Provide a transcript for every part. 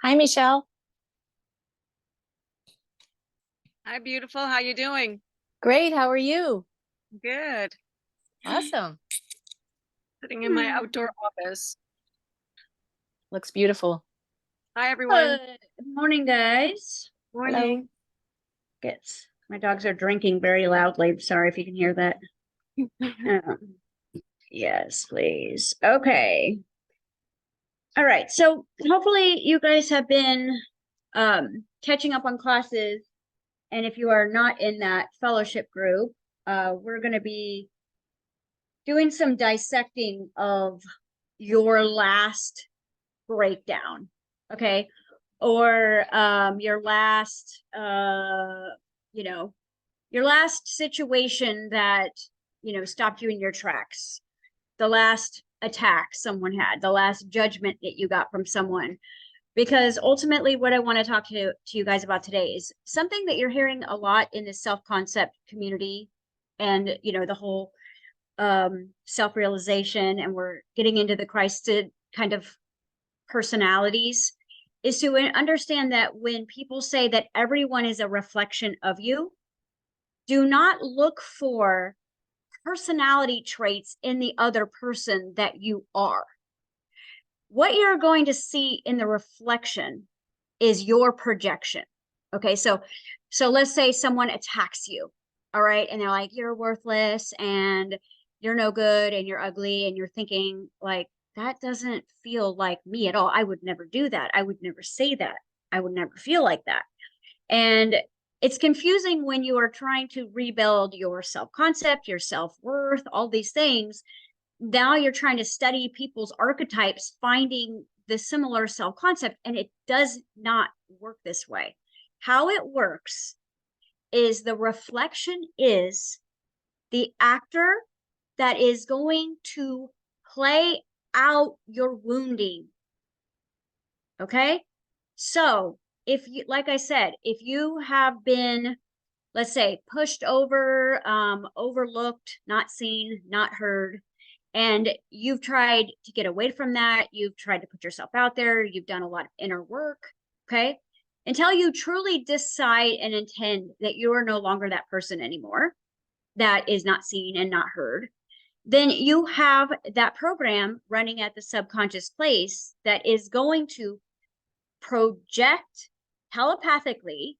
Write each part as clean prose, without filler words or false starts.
Hi, Michelle. Hi, beautiful. How you doing? Great. How are you? Good. Awesome. Sitting in my Hmm. outdoor office. Looks beautiful. Hi, everyone. Good morning, guys. Hello. Morning. Yes, my dogs are drinking very loudly. Sorry if you can hear that. Um, yes, please. Okay. All right. So hopefully you guys have been catching up on classes. And if you are not in that fellowship group, we're going to be doing some dissecting of your last breakdown. Okay. Or your last you know your last situation that stopped you in your tracks, the last attack someone had, the last judgment that you got from someone. Because ultimately what I want to talk to you guys about today is something that you're hearing a lot in the self-concept community, and the whole self-realization, and we're getting into the Christed kind of personalities, is to understand that when people say that everyone is a reflection of you, do not look for personality traits in the other person that you are. What you're going to see in the reflection is your projection. Okay, so let's say someone attacks you, all right, and they're like, you're worthless and you're no good and you're ugly, and you're thinking like, that doesn't feel like me at all. I would never do that. I would never say that. I would never feel like that. And it's confusing when you are trying to rebuild your self-concept, your self-worth, all these things. Now you're trying to study people's archetypes, finding the similar self-concept, and it does not work this way. How it works is the reflection is the actor that is going to play out your wounding. Okay? So, if you, like I said, if you have been, let's say, pushed over, overlooked, not seen, not heard, and you've tried to get away from that, you've tried to put yourself out there, you've done a lot of inner work, okay? Until you truly decide and intend that you are no longer that person anymore, that is not seen and not heard, then you have that program running at the subconscious place that is going to project telepathically,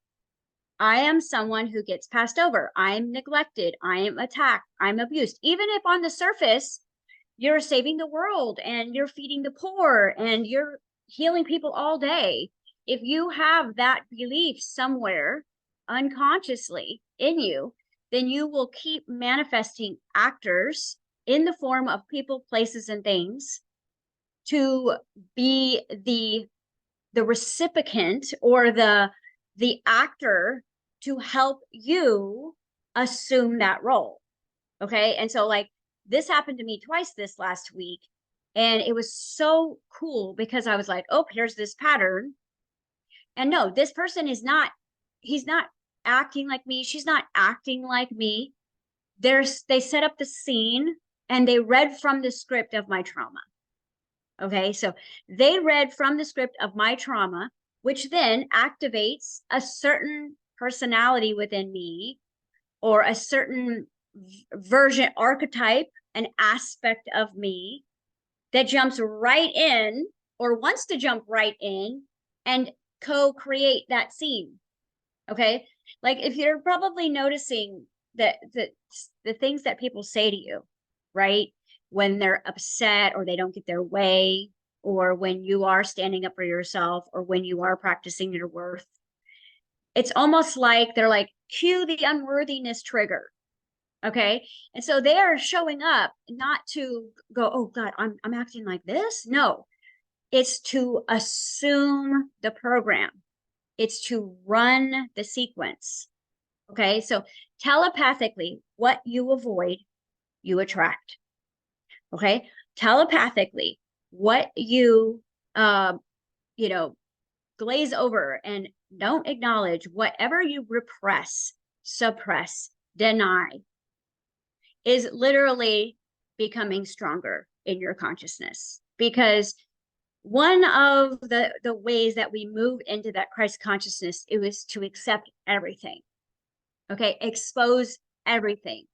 I am someone who gets passed over. I'm neglected. I am attacked. I'm abused. Even if on the surface, you're saving the world and you're feeding the poor and you're healing people all day. If you have that belief somewhere unconsciously in you, then you will keep manifesting actors in the form of people, places, and things to be the recipient or the actor to help you assume that role. Okay. And so, like, this happened to me twice this last week. And it was so cool because I was like, oh, here's this pattern. And no, this person is not, he's not acting like me. She's not acting like me. They set up the scene and they read from the script of my trauma. Okay, so they read from the script of my trauma, which then activates a certain personality within me, or a certain version, archetype, an aspect of me that jumps right in or wants to jump right in and co-create that scene. Okay, like if you're probably noticing that the things that people say to you, right, when they're upset or they don't get their way, or when you are standing up for yourself, or when you are practicing your worth, it's almost like they're like, cue the unworthiness trigger. Okay, and so they are showing up not to go, oh god, I'm acting like this. No, it's to assume the program, it's to run the sequence. Okay, so telepathically, what you avoid, you attract. Okay, telepathically, what um, you know, glaze over and don't acknowledge, whatever you repress, suppress, deny, is literally becoming stronger in your consciousness, because one of the ways that we move into that Christ consciousness, it was to accept everything. Okay, expose everything.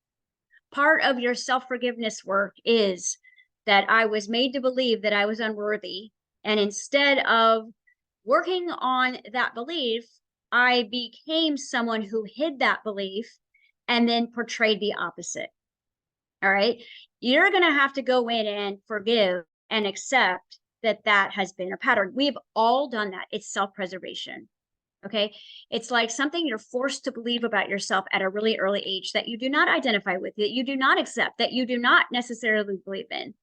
Part of your self-forgiveness work is that I was made to believe that I was unworthy. And instead of working on that belief, I became someone who hid that belief and then portrayed the opposite. All right. You're going to have to go in and forgive and accept that that has been a pattern. We've all done that. It's self-preservation. Okay. It's like something you're forced to believe about yourself at a really early age that you do not identify with, that you do not accept, that you do not necessarily believe in.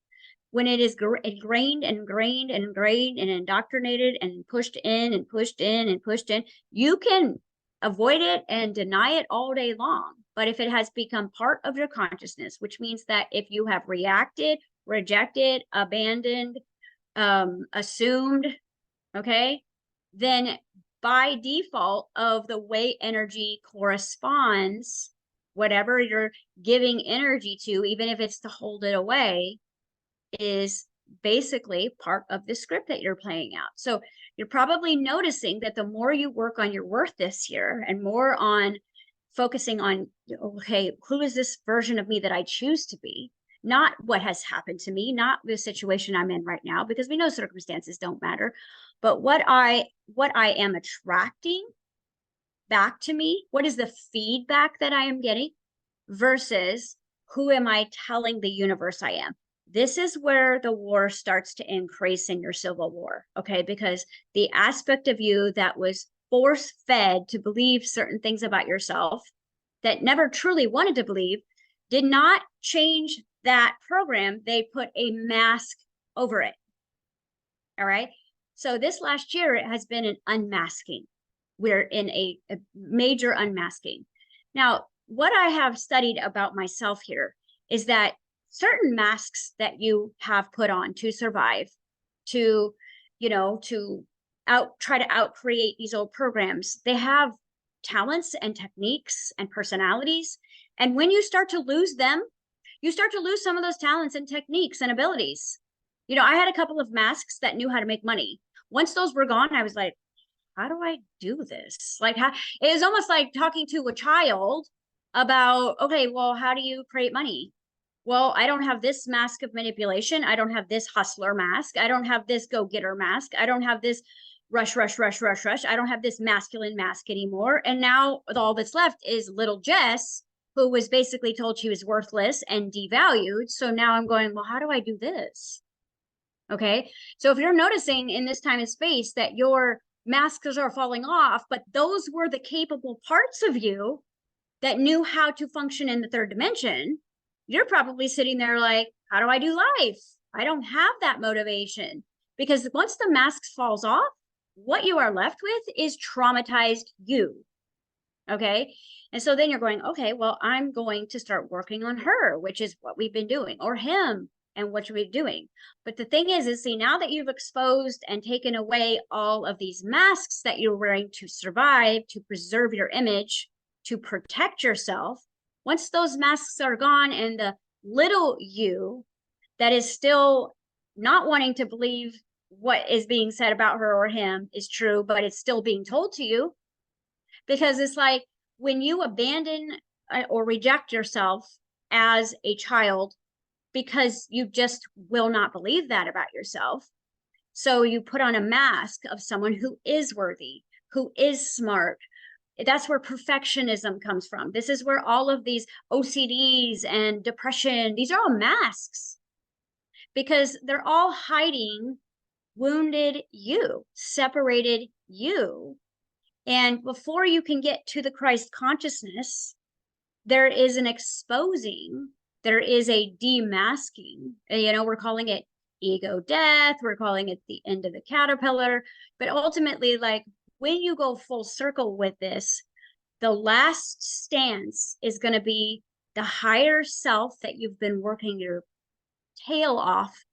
When it is ingrained and ingrained and ingrained and indoctrinated and pushed in and pushed in and pushed in, you can avoid it and deny it all day long. But if it has become part of your consciousness, which means that if you have reacted, rejected, abandoned, assumed, okay, then by default of the way energy corresponds, whatever you're giving energy to, even if it's to hold it away, is basically part of the script that you're playing out. So you're probably noticing that the more you work on your worth this year and more on focusing on, okay, who is this version of me that I choose to be? Not what has happened to me, not the situation I'm in right now, because we know circumstances don't matter, but what I am attracting back to me, what is the feedback that I am getting versus who am I telling the universe I am? This is where the war starts to increase in your civil war, okay? Because the aspect of you that was force fed to believe certain things about yourself that never truly wanted to believe did not change that program. They put a mask over it. All right. So this last year, it has been an unmasking. We're in a major unmasking. Now, what I have studied about myself here is that certain masks that you have put on to survive, to, to try to outcreate these old programs, they have talents and techniques and personalities. And when you start to lose them, you start to lose some of those talents and techniques and abilities. I had a couple of masks that knew how to make money. Once those were gone, I was like, how do I do this? Like, it was almost like talking to a child about, okay, well, how do you create money? Well, I don't have this mask of manipulation. I don't have this hustler mask. I don't have this go-getter mask. I don't have this rush, rush, rush, rush, rush. I don't have this masculine mask anymore. And now all that's left is little Jess, who was basically told she was worthless and devalued. So now I'm going, well, how do I do this? Okay. So if you're noticing in this time and space that your masks are falling off, but those were the capable parts of you that knew how to function in the third dimension, you're probably sitting there like, how do I do life? I don't have that motivation. Because once the mask falls off, what you are left with is traumatized you. Okay. And so then you're going, okay, well, I'm going to start working on her, which is what we've been doing, or him, and what you're doing. But the thing is see, now that you've exposed and taken away all of these masks that you're wearing to survive, to preserve your image, to protect yourself, once those masks are gone and the little you that is still not wanting to believe what is being said about her or him is true, but it's still being told to you, because it's like when you abandon or reject yourself as a child because you just will not believe that about yourself. So you put on a mask of someone who is worthy, who is smart. That's where perfectionism comes from. This is where all of these OCDs and depression, these are all masks, because they're all hiding wounded you, separated you. And before you can get to the Christ consciousness, there is an exposing, there is a demasking. We're calling it ego death, we're calling it the end of the caterpillar. But ultimately, like, when you go full circle with this, the last stance is going to be the higher self that you've been working your tail off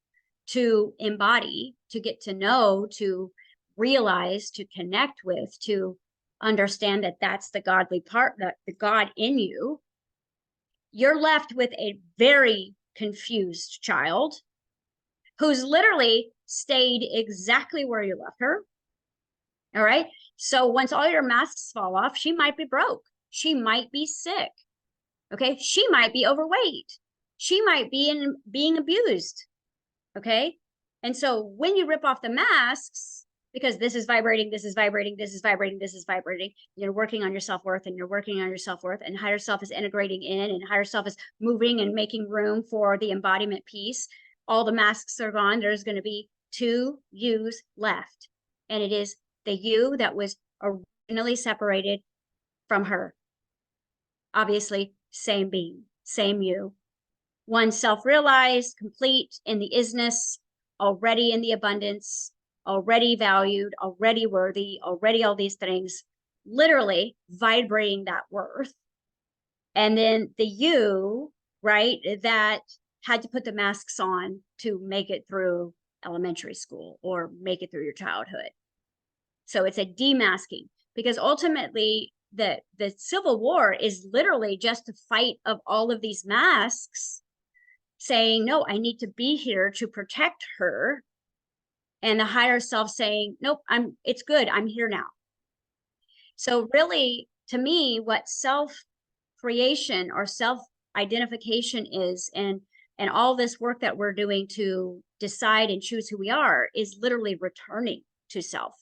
to embody, to get to know, to realize, to connect with, to understand that that's the godly part, that the God in you. You're left with a very confused child who's literally stayed exactly where you left her. All right. So once all your masks fall off, she might be broke. She might be sick. Okay. She might be overweight. She might be being abused. Okay. And so when you rip off the masks, because this is vibrating, this is vibrating, this is vibrating, this is vibrating, you're working on your self-worth and you're working on your self-worth, and higher self is integrating in, and higher self is moving and making room for the embodiment piece. All the masks are gone. There's going to be 2 yous left. And it is the you that was originally separated from her. Obviously, same being, same you. One self-realized, complete in the isness, already in the abundance, already valued, already worthy, already all these things, literally vibrating that worth. And then the you, right, that had to put the masks on to make it through elementary school or make it through your childhood. So it's a demasking, because ultimately the Civil War is literally just a fight of all of these masks saying, no, I need to be here to protect her. And the higher self saying, nope, it's good. I'm here now. So really, to me, what self-creation or self-identification is, and all this work that we're doing to decide and choose who we are, is literally returning to self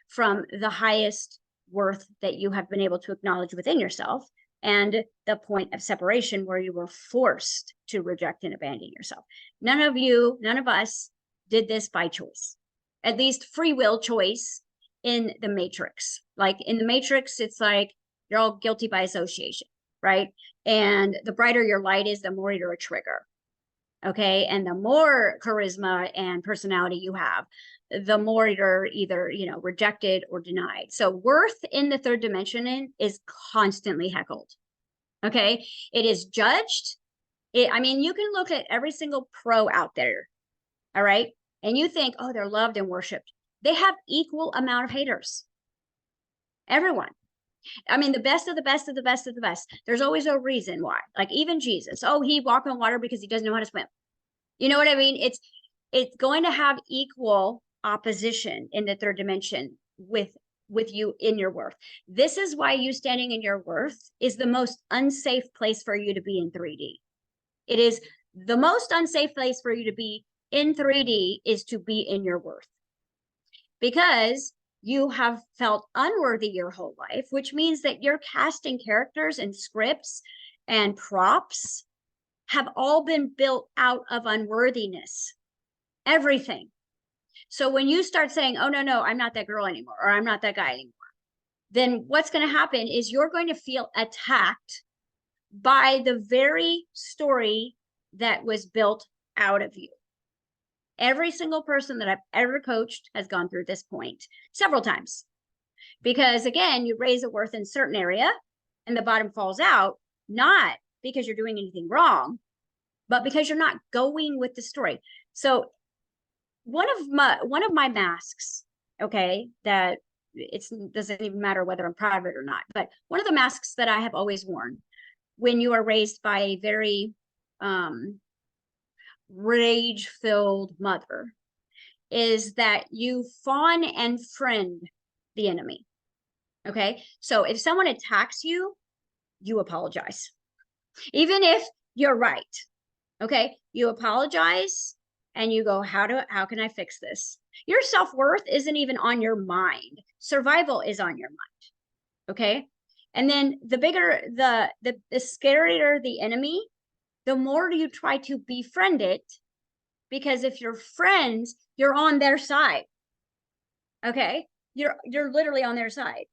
from the highest worth that you have been able to acknowledge within yourself, and the point of separation where you were forced to reject and abandon yourself. None of us did this by choice, at least free will choice in the Matrix. Like in the Matrix, it's like you're all guilty by association, right? And the brighter your light is, the more you're a trigger. Okay. And the more charisma and personality you have, the more you're either, rejected or denied. So worth in the 3rd dimension is constantly heckled. Okay. It is judged. You can look at every single pro out there. All right. And you think, oh, they're loved and worshiped. They have equal amount of haters. Everyone. The best of the best of the best of the best. There's always a reason why. Like even Jesus. Oh, he walked on water because he doesn't know how to swim. You know what I mean? It's going to have equal opposition in the 3rd dimension with you in your worth. This is why you standing in your worth is the most unsafe place for you to be in 3D. It is the most unsafe place for you to be in 3D is to be in your worth, because you have felt unworthy your whole life, which means that your casting characters and scripts and props have all been built out of unworthiness. Everything. So when you start saying, oh, no, I'm not that girl anymore, or I'm not that guy anymore, then what's going to happen is you're going to feel attacked by the very story that was built out of you. Every single person that I've ever coached has gone through this point several times, because again, you raise a worth in a certain area and the bottom falls out, not because you're doing anything wrong, but because you're not going with the story. So one of my masks, okay, that it doesn't even matter whether I'm proud of it or not, but one of the masks that I have always worn when you are raised by a very rage-filled mother is that you fawn and friend the enemy. Okay, so if someone attacks you, you apologize, even if you're right. Okay, you apologize and you go, how can I fix this? Your self-worth isn't even on your mind. Survival is on your mind. Okay, and then the bigger the scarier the enemy, the more you try to befriend it, because if you're friends, you're on their side. Okay, you're literally on their side,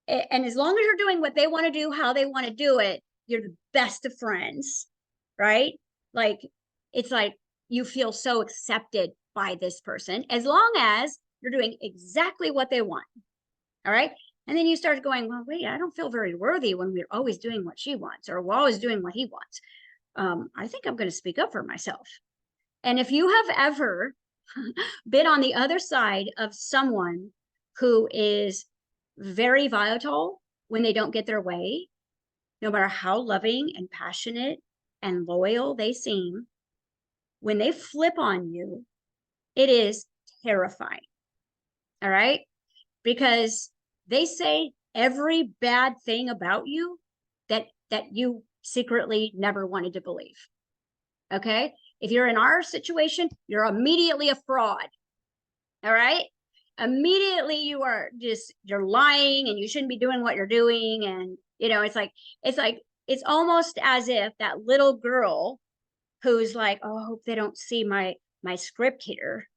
and as long as you're doing what they want to do, how they want to do it, you're the best of friends, right? Like it's like you feel so accepted by this person as long as you're doing exactly what they want. All right. And then you start going, well, wait, I don't feel very worthy when we're always doing what she wants, or we're always doing what he wants. I think I'm going to speak up for myself. And if you have ever been on the other side of someone who is very volatile when they don't get their way, no matter how loving and passionate and loyal they seem, when they flip on you, It is terrifying. All right. Because they say every bad thing about you that you secretly never wanted to believe. Okay. If you're in our situation, you're immediately a fraud. All right. Immediately you're lying and you shouldn't be doing what you're doing. And, it's almost as if that little girl who's like, oh, I hope they don't see my script here.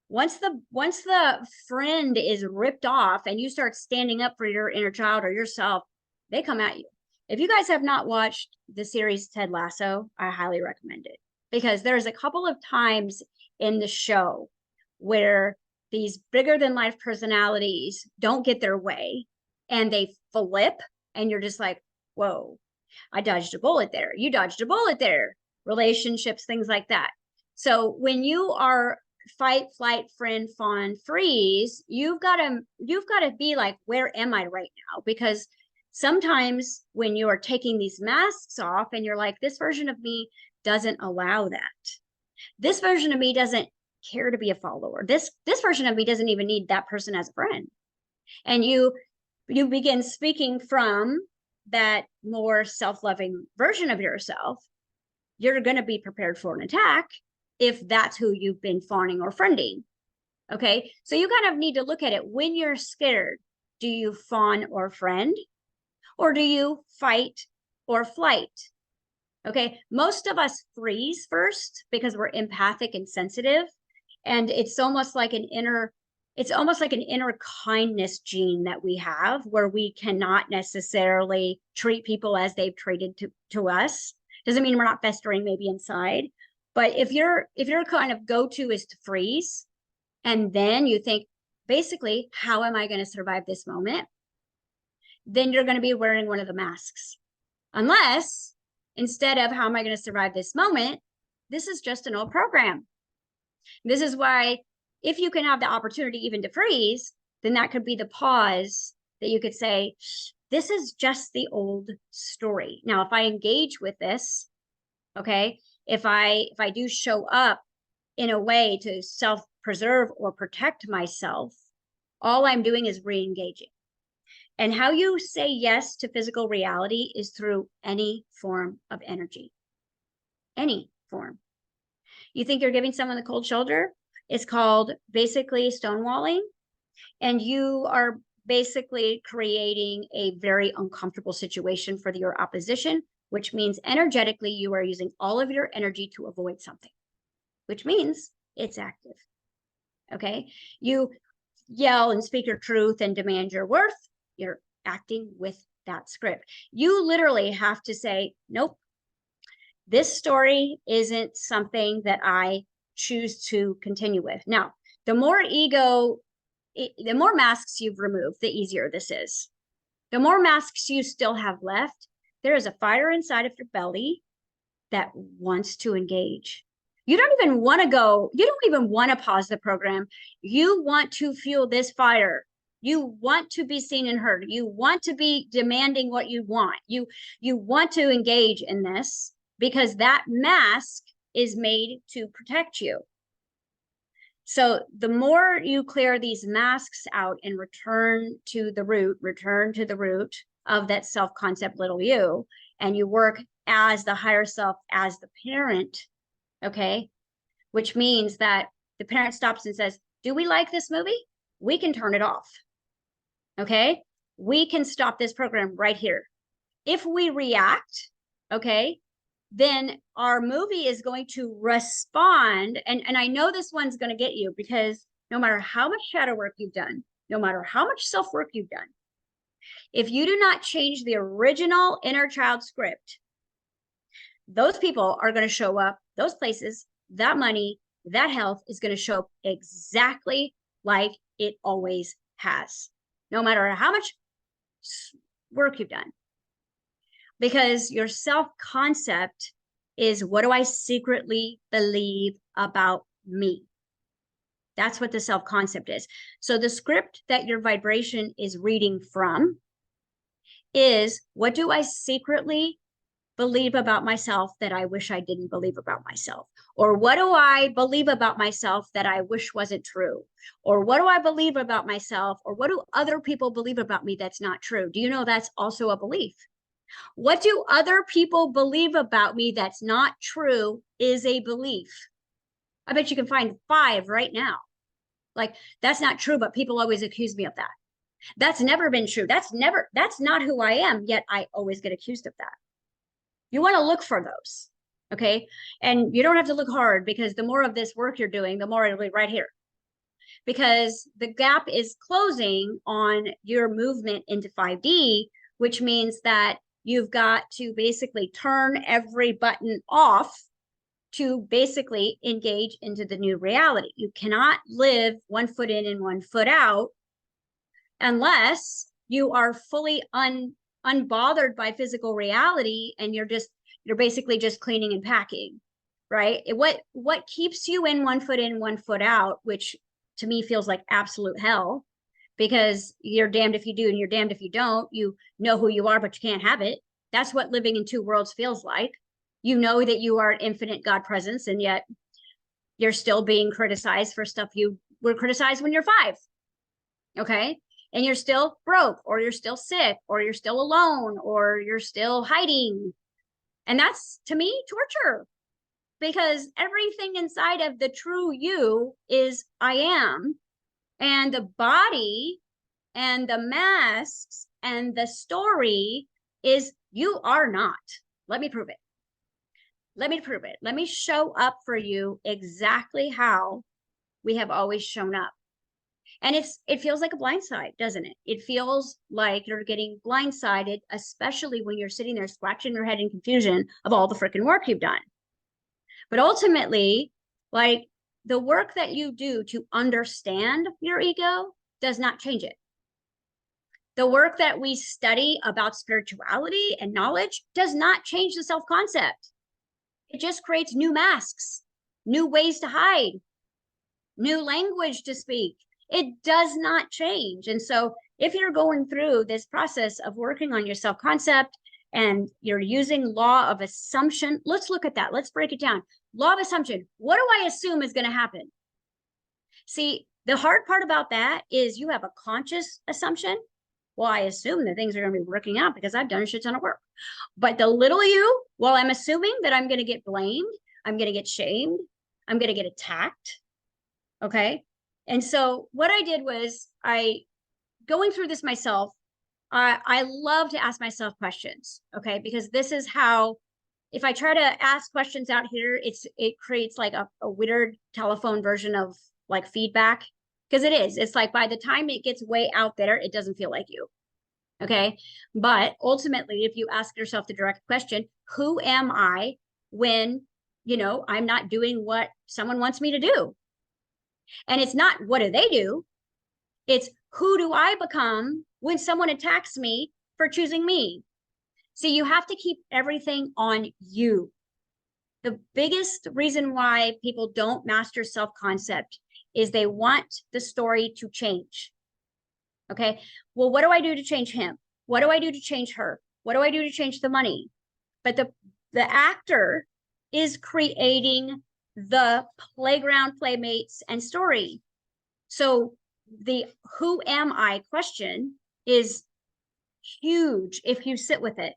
Once the friend is ripped off and you start standing up for your inner child or yourself, they come at you. If you guys have not watched the series Ted Lasso, I highly recommend it, because there's a couple of times in the show where these bigger than life personalities don't get their way and they flip, and you're just like, whoa, I dodged a bullet there. You dodged a bullet there. Relationships, things like that. So when you are fight, flight, friend, fawn, freeze, you've got to be like, where am I right now? Because sometimes when you are taking these masks off and you're like, this version of me doesn't allow that. This version of me doesn't care to be a follower. This version of me doesn't even need that person as a friend. And you begin speaking from that more self-loving version of yourself. You're going to be prepared for an attack if that's who you've been fawning or friending. Okay. So you kind of need to look at it. When you're scared, do you fawn or friend? Or do you fight or flight? Okay. Most of us freeze first because we're empathic and sensitive. And it's almost like an inner kindness gene that we have, where we cannot necessarily treat people as they've treated to us. Doesn't mean we're not festering maybe inside. But if your kind of go-to is to freeze, and then you think, basically, how am I going to survive this moment? Then you're going to be wearing one of the masks. Unless, instead of how am I going to survive this moment, this is just an old program. This is why, if you can have the opportunity even to freeze, then that could be the pause that you could say, this is just the old story. Now, if I engage with this, okay, if I do show up in a way to self-preserve or protect myself, all I'm doing is re-engaging. And how you say yes to physical reality is through any form of energy. Any form. You think you're giving someone the cold shoulder? It's called basically stonewalling. And you are basically creating a very uncomfortable situation for your opposition, which means energetically you are using all of your energy to avoid something, which means it's active. Okay. You yell and speak your truth and demand your worth. You're acting with that script. You literally have to say, nope, this story isn't something that I choose to continue with. Now, the more masks you've removed, the easier this is. The more masks you still have left, there is a fire inside of your belly that wants to engage. You don't even want to go, you don't even want to pause the program. You want to fuel this fire. You want to be seen and heard. You want to be demanding what you want. You want to engage in this because that mask is made to protect you. So the more you clear these masks out and return to the root of that self-concept little you, and you work as the higher self, as the parent, okay, which means that the parent stops and says, do we like this movie? We can turn it off. Okay, we can stop this program right here. If we react, okay, then our movie is going to respond. And I know this one's going to get you, because no matter how much shadow work you've done, no matter how much self-work you've done, if you do not change the original inner child script, those people are going to show up, those places, that money, that health is going to show up exactly like it always has, no matter how much work you've done. Because your self-concept is, what do I secretly believe about me? That's what the self-concept is. So the script that your vibration is reading from is, what do I secretly believe about myself that I wish I didn't believe about myself? Or what do I believe about myself that I wish wasn't true? Or what do I believe about myself? Or what do other people believe about me that's not true? Do you know that's also a belief? What do other people believe about me that's not true is a belief. I bet you can find 5 right now. Like, that's not true, but people always accuse me of that. That's never been true. That's not who I am, yet I always get accused of that. You want to look for those, okay? And you don't have to look hard, because the more of this work you're doing, the more it'll be right here. Because the gap is closing on your movement into 5D, which means that you've got to basically turn every button off to basically engage into the new reality. You cannot live 1 foot in and 1 foot out unless you are fully unbothered by physical reality, and you're basically just cleaning and packing, right? What keeps you in 1 foot in, 1 foot out, which to me feels like absolute hell, because you're damned if you do and you're damned if you don't. You know who you are, but you can't have it. That's what living in 2 worlds feels like. You know that you are an infinite God presence, and yet you're still being criticized for stuff you were criticized when you're 5. Okay. And you're still broke, or you're still sick, or you're still alone, or you're still hiding. And that's, to me, torture, because everything inside of the true you is I am. And the body and the masks and the story is you are not. Let me prove it. Let me prove it. Let me show up for you exactly how we have always shown up. And it feels like a blindside, doesn't it? It feels like you're getting blindsided, especially when you're sitting there scratching your head in confusion of all the freaking work you've done. But ultimately, like, the work that you do to understand your ego does not change it. The work that we study about spirituality and knowledge does not change the self-concept. It just creates new masks, new ways to hide, new language to speak. It does not change. And so if you're going through this process of working on your self-concept and you're using law of assumption, let's look at that. Let's break it down. Law of assumption. What do I assume is going to happen? See, the hard part about that is you have a conscious assumption. Well, I assume that things are going to be working out because I've done a shit ton of work. But the little you, well, I'm assuming that I'm going to get blamed, I'm going to get shamed, I'm going to get attacked. Okay. And so what I did was, going through this myself, I love to ask myself questions. Okay. Because this is how, if I try to ask questions out here, it creates like a weird telephone version of like feedback. Because it's like, by the time it gets way out there, it doesn't feel like you. Okay. But ultimately, if you ask yourself the direct question, who am I when, I'm not doing what someone wants me to do? And it's not, what do they do? It's, who do I become when someone attacks me for choosing me? See, you have to keep everything on you. The biggest reason why people don't master self-concept is they want the story to change. Okay. Well, what do I do to change him? What do I do to change her? What do I do to change the money? But the actor is creating the playground, playmates, and story. So the who am I question is huge if you sit with it,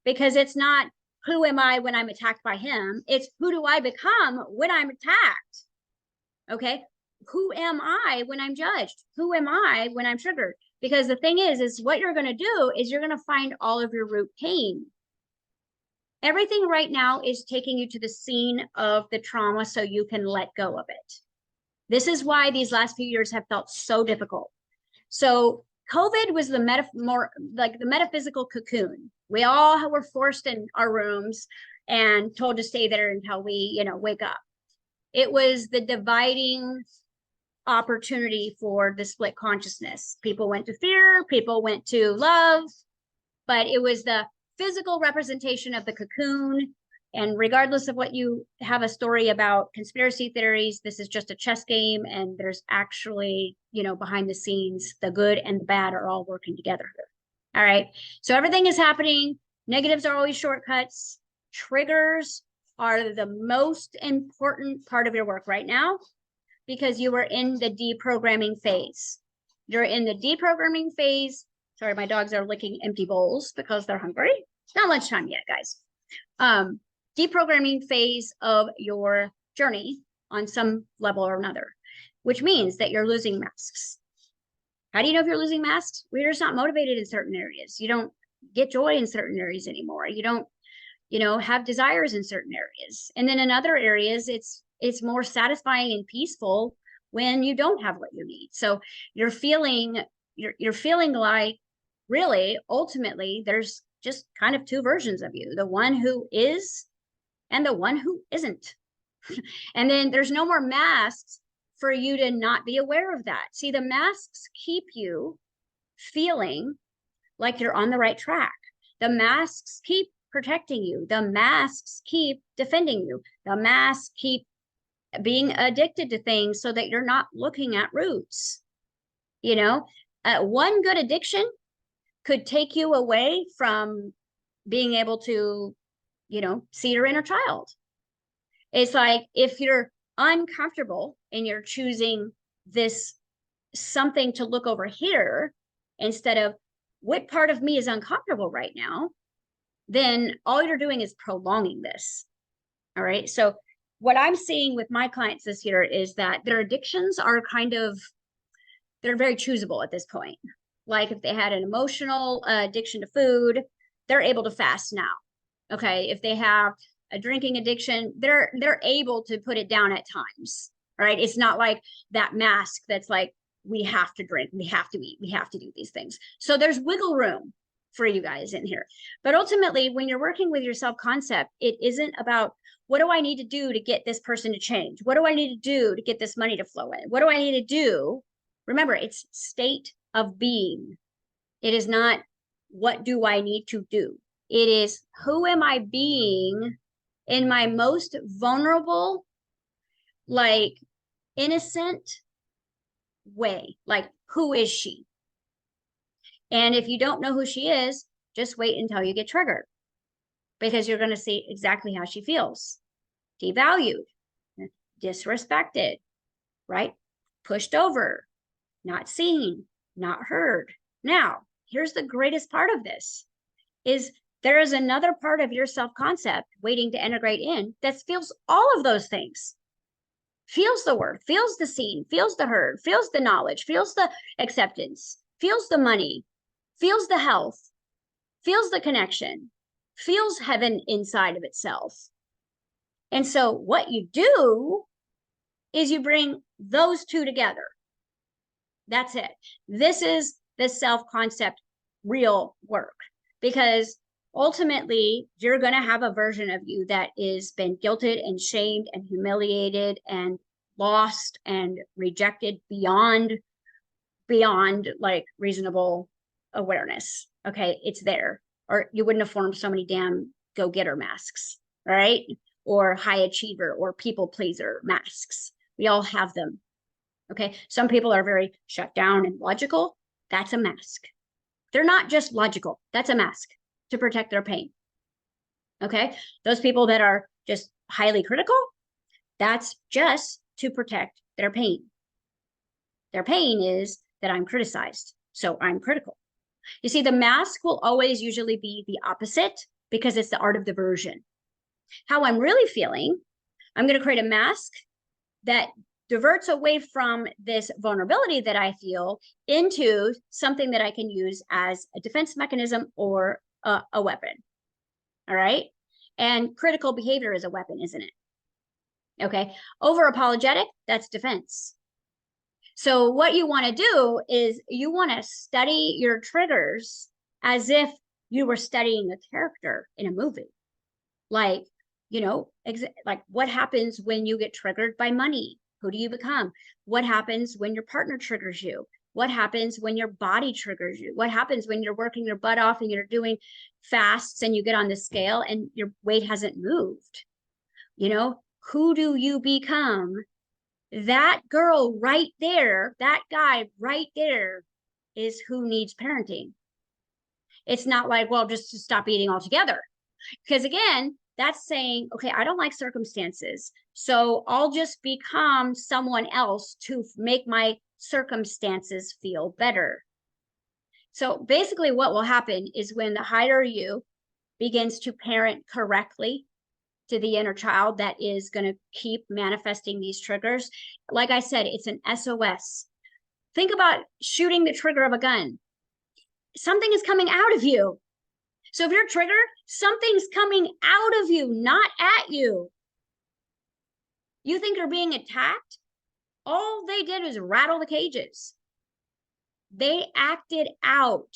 because it's not who am I when I'm attacked by him. It's who do I become when I'm attacked? Okay. Who am I when I'm judged? Who am I when I'm triggered? Because the thing is what you're going to do is you're going to find all of your root pain. Everything right now is taking you to the scene of the trauma so you can let go of it. This is why these last few years have felt so difficult. So COVID was the metaphysical cocoon. We all were forced in our rooms and told to stay there until we, wake up. It was the dividing opportunity for the split consciousness. People went to fear, people went to love, but it was the physical representation of the cocoon. And regardless of what you have a story about conspiracy theories, this is just a chess game. And there's actually, behind the scenes, the good and the bad are all working together. All right. So everything is happening. Negatives are always shortcuts. Triggers are the most important part of your work right now because you are in the deprogramming phase. You're in the deprogramming phase. Sorry, my dogs are licking empty bowls because they're hungry. It's not lunchtime yet, guys. Deprogramming phase of your journey on some level or another, which means that you're losing masks. How do you know if you're losing masks? Well, you're just not motivated in certain areas. You don't get joy in certain areas anymore. You don't, have desires in certain areas. And then in other areas, it's more satisfying and peaceful when you don't have what you need. So you're feeling like really, ultimately, there's just kind of two versions of you, the one who is and the one who isn't. And then there's no more masks for you to not be aware of that. See, the masks keep you feeling like you're on the right track. The masks keep protecting you. The masks keep defending you. The masks keep being addicted to things so that you're not looking at roots. One good addiction could take you away from being able to, see your inner child. It's like if you're uncomfortable and you're choosing this something to look over here instead of what part of me is uncomfortable right now, then all you're doing is prolonging this. All right. So what I'm seeing with my clients this year is that their addictions are they're very choosable at this point. Like if they had an emotional addiction to food, they're able to fast now. Okay. If they have a drinking addiction, they're able to put it down at times. All right. It's not like that mask that's like, we have to drink, we have to eat, we have to do these things. So there's wiggle room for you guys in here. But ultimately, when you're working with your self-concept, it isn't about what do I need to do to get this person to change? What do I need to do to get this money to flow in? What do I need to do? Remember, it's state of being. It is not what do I need to do? It is who am I being in my most vulnerable, like innocent way? Like, who is she? And if you don't know who she is, just wait until you get triggered because you're going to see exactly how she feels. Devalued, disrespected, right? Pushed over, not seen, not heard. Now, here's the greatest part of this is there is another part of your self-concept waiting to integrate in that feels all of those things. Feels the worth, feels the seen, feels the heard, feels the knowledge, feels the acceptance, feels the money, feels the health, feels the connection, feels heaven inside of itself. And so what you do is you bring those two together. That's it. This is the self-concept real work, because ultimately you're going to have a version of you that is been guilted and shamed and humiliated and lost and rejected beyond like reasonable awareness. Okay, it's there, or you wouldn't have formed so many damn go-getter masks, right? Or high achiever or people pleaser masks. We all have them. Okay, some people are very shut down and logical. That's a mask. They're not just logical. That's a mask to protect their pain. Okay, those people that are just highly critical, that's just to protect their pain. Their pain is that I'm criticized, so I'm critical. You see, the mask will always usually be the opposite because it's the art of diversion. How I'm really feeling, I'm going to create a mask that diverts away from this vulnerability that I feel into something that I can use as a defense mechanism or a weapon. All right. And critical behavior is a weapon, isn't it? Okay. Over apologetic, that's defense. So what you want to do is you want to study your triggers as if you were studying a character in a movie. Like, like what happens when you get triggered by money? Who do you become? What happens when your partner triggers you? What happens when your body triggers you? What happens when you're working your butt off and you're doing fasts and you get on the scale and your weight hasn't moved? Who do you become? That girl right there, that guy right there is who needs parenting. It's not like, well, just to stop eating altogether. Because again, that's saying, okay, I don't like circumstances, so I'll just become someone else to make my circumstances feel better. So basically what will happen is when the higher you begins to parent correctly to the inner child that is going to keep manifesting these triggers, like I said, it's an SOS. Think about shooting the trigger of a gun. Something is coming out of you. So if you're triggered, something's coming out of you, not at you. You think you're being attacked? All they did was rattle the cages. They acted out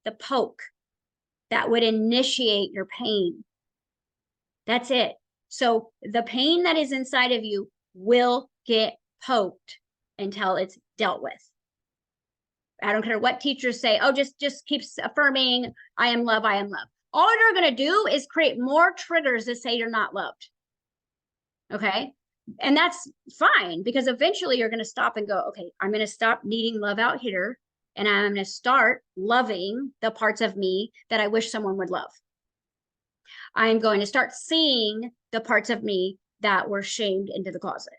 the poke that would initiate your pain. That's it. So the pain that is inside of you will get poked until it's dealt with. I don't care what teachers say. Oh, just keep affirming, I am love, I am love. All you're going to do is create more triggers that say you're not loved. Okay? And that's fine, because eventually you're going to stop and go, okay, I'm going to stop needing love out here, and I'm going to start loving the parts of me that I wish someone would love. I'm going to start seeing the parts of me that were shamed into the closet.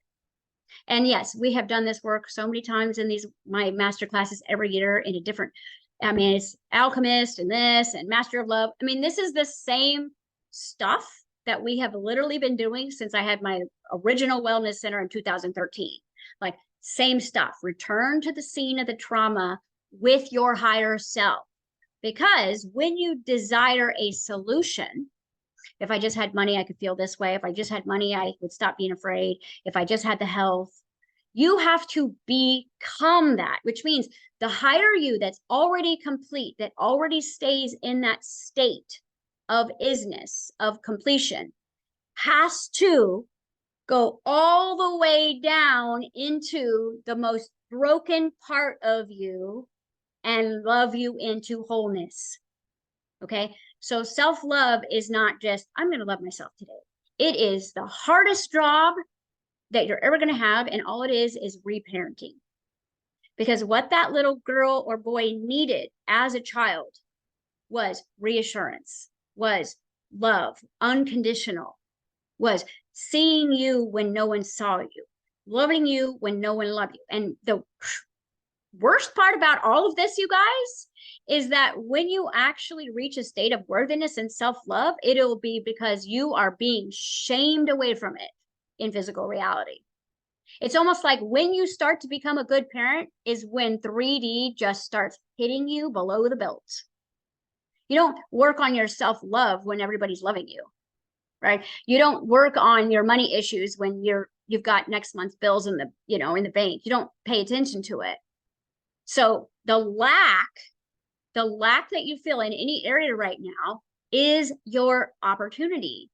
And yes, we have done this work so many times in my master classes every year in a different, I mean, it's alchemist and this and master of love. I mean, this is the same stuff that we have literally been doing since I had my original wellness center in 2013. Like, same stuff. Return to the scene of the trauma with your higher self. Because when you desire a solution, if I just had money, I could feel this way. If I just had money, I would stop being afraid. If I just had the health, you have to become that, which means the higher you that's already complete, that already stays in that state of isness, of completion, has to go all the way down into the most broken part of you and love you into wholeness. Okay? So self-love is not just, I'm going to love myself today. It is the hardest job that you're ever going to have. And all it is reparenting. Because what that little girl or boy needed as a child was reassurance, was love, unconditional, was seeing you when no one saw you, loving you when no one loved you. And the worst part about all of this, you guys, is that when you actually reach a state of worthiness and self-love, it'll be because you are being shamed away from it in physical reality. It's almost like when you start to become a good parent is when 3D just starts hitting you below the belt. You don't work on your self-love when everybody's loving you, right? You don't work on your money issues when you've got next month's bills in the, in the bank. You don't pay attention to it. So the lack that you feel in any area right now is your opportunity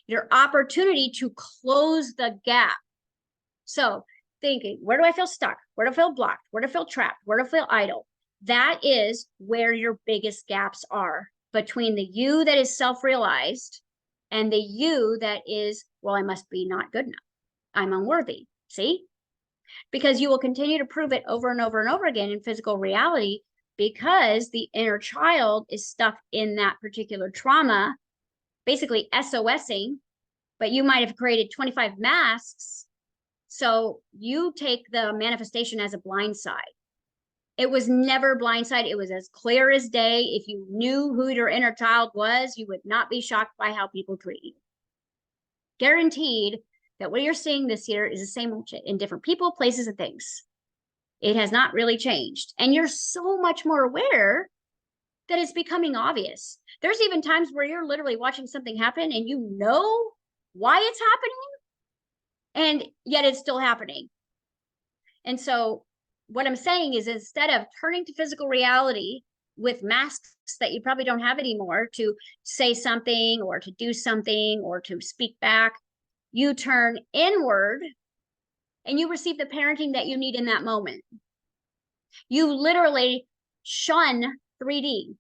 to close the gap. So thinking, where do I feel stuck? Where do I feel blocked? Where do I feel trapped? Where do I feel idle? That is where your biggest gaps are between the you that is self-realized and the you that is, well, I must be not good enough. I'm unworthy. See? Because you will continue to prove it over and over and over again in physical reality, because the inner child is stuck in that particular trauma, basically SOSing, but you might have created 25 masks. So you take the manifestation as a blind side. It was never blindside. It was as clear as day. If you knew who your inner child was, you would not be shocked by how people treat you. Guaranteed that what you're seeing this year is the same in different people, places, and things. It has not really changed. And you're so much more aware that it's becoming obvious. There's even times where you're literally watching something happen and you know why it's happening, and yet it's still happening. And so what I'm saying is, instead of turning to physical reality with masks that you probably don't have anymore to say something or to do something or to speak back, you turn inward and you receive the parenting that you need in that moment. You literally shun 3D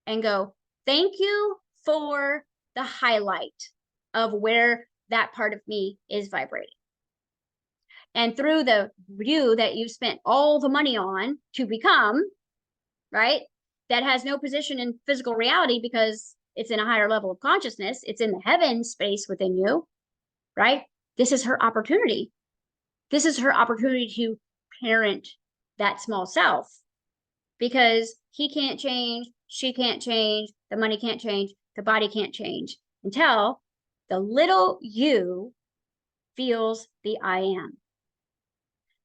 and go, thank you for the highlight of where that part of me is vibrating. And through the you that you spent all the money on to become, right, that has no position in physical reality because it's in a higher level of consciousness, it's in the heaven space within you, right? This is her opportunity. This is her opportunity to parent that small self, because he can't change, she can't change, the money can't change, the body can't change until the little you feels the I am.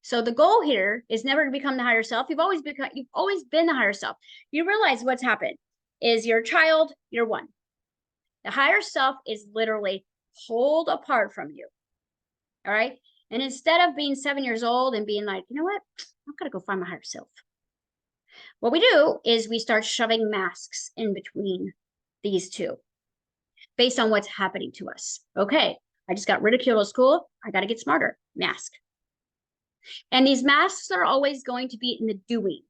So the goal here is never to become the higher self. You've always been the higher self. You realize what's happened is you're a child, you're one. The higher self is literally pulled apart from you. All right. And instead of being 7 years old and being like, you know what, I'm gonna go find my higher self, what we do is we start shoving masks in between these two based on what's happening to us. Okay, I just got ridiculed at school, I got to get smarter. Mask. And these masks are always going to be in the doing.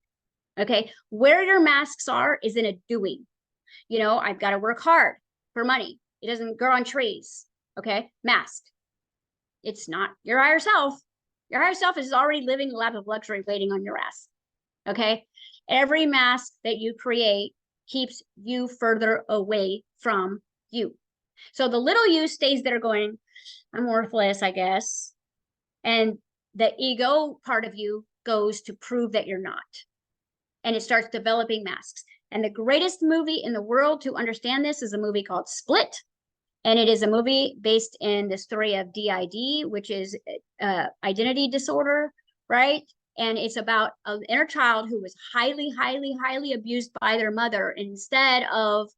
Okay, where your masks are is in a doing. You know, I've got to work hard for money. It doesn't grow on trees. Okay, mask. It's not your higher self. Your higher self is already living a lap of luxury waiting on your ass. Okay, every mask that you create keeps you further away from you. So the little you stays there going, I'm worthless, I guess. And the ego part of you goes to prove that you're not. And it starts developing masks. And the greatest movie in the world to understand this is a movie called Split. And it is a movie based in the story of DID, which is identity disorder, right? And it's about an inner child who was highly, highly, highly abused by their mother. Instead of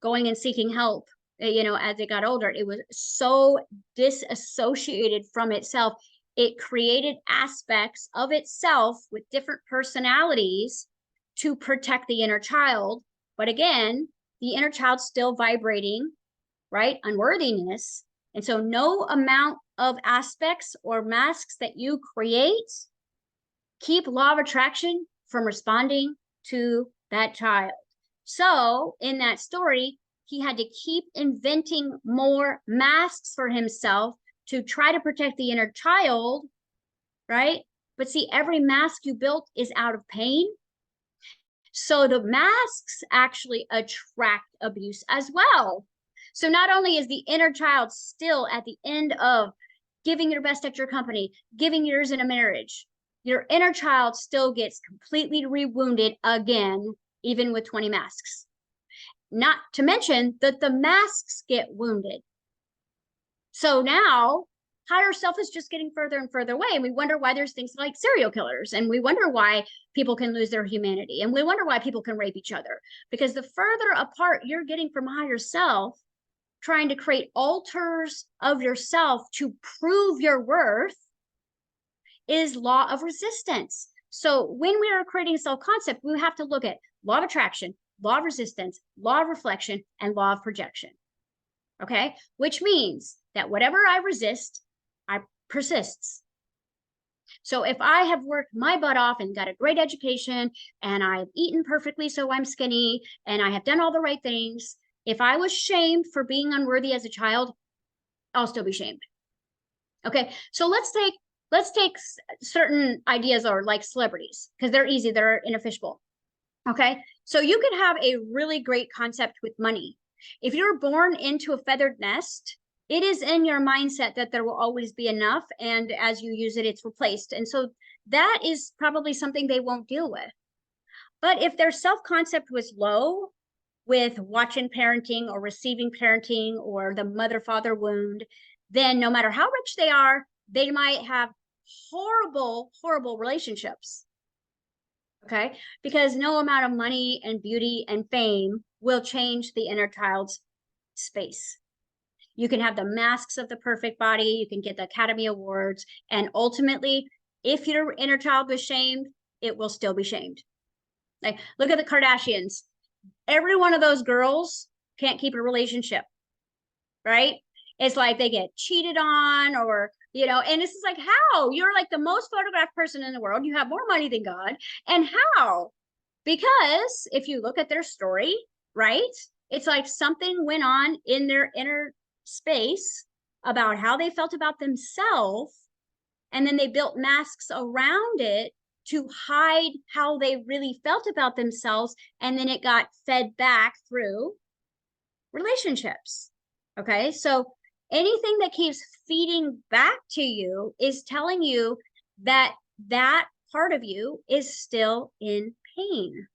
going and seeking help, you know, as it got older, it was so disassociated from itself. It created aspects of itself with different personalities to protect the inner child. But again, the inner child's still vibrating, right? Unworthiness. And so no amount of aspects or masks that you create keep law of attraction from responding to that child. So in that story, he had to keep inventing more masks for himself to try to protect the inner child, right? But see, every mask you built is out of pain. So the masks actually attract abuse as well. So not only is the inner child still at the end of giving your best at your company, giving yours in a marriage, your inner child still gets completely rewounded again, even with 20 masks. Not to mention that the masks get wounded. So now higher self is just getting further and further away. And we wonder why there's things like serial killers. And we wonder why people can lose their humanity. And we wonder why people can rape each other. Because the further apart you're getting from higher self, trying to create alters of yourself to prove your worth, is law of resistance. So when we are creating self-concept, we have to look at law of attraction, law of resistance, law of reflection, and law of projection. Okay, which means that whatever I resist, I persists. So if I have worked my butt off and got a great education and I've eaten perfectly so I'm skinny and I have done all the right things, if I was shamed for being unworthy as a child, I'll still be shamed. Okay, so let's take certain ideas, or like celebrities, because they're easy, they're in a fishbowl. Okay, so you could have a really great concept with money. If you're born into a feathered nest, it is in your mindset that there will always be enough, and as you use it, it's replaced. And so that is probably something they won't deal with. But if their self-concept was low with watching parenting or receiving parenting or the mother-father wound, then no matter how rich they are, they might have horrible, horrible relationships. Okay, because no amount of money and beauty and fame will change the inner child's space. You can have the masks of the perfect body, you can get the Academy Awards, and ultimately, if your inner child was shamed, it will still be shamed. Like, look at the Kardashians. Every one of those girls can't keep a relationship, right? It's like they get cheated on, or, you know, and this is like, how? You're like the most photographed person in the world. You have more money than God. And how? Because if you look at their story, right, it's like something went on in their inner space about how they felt about themselves. And then they built masks around it to hide how they really felt about themselves. And then it got fed back through relationships. Okay. So anything that keeps feeding back to you is telling you that that part of you is still in pain.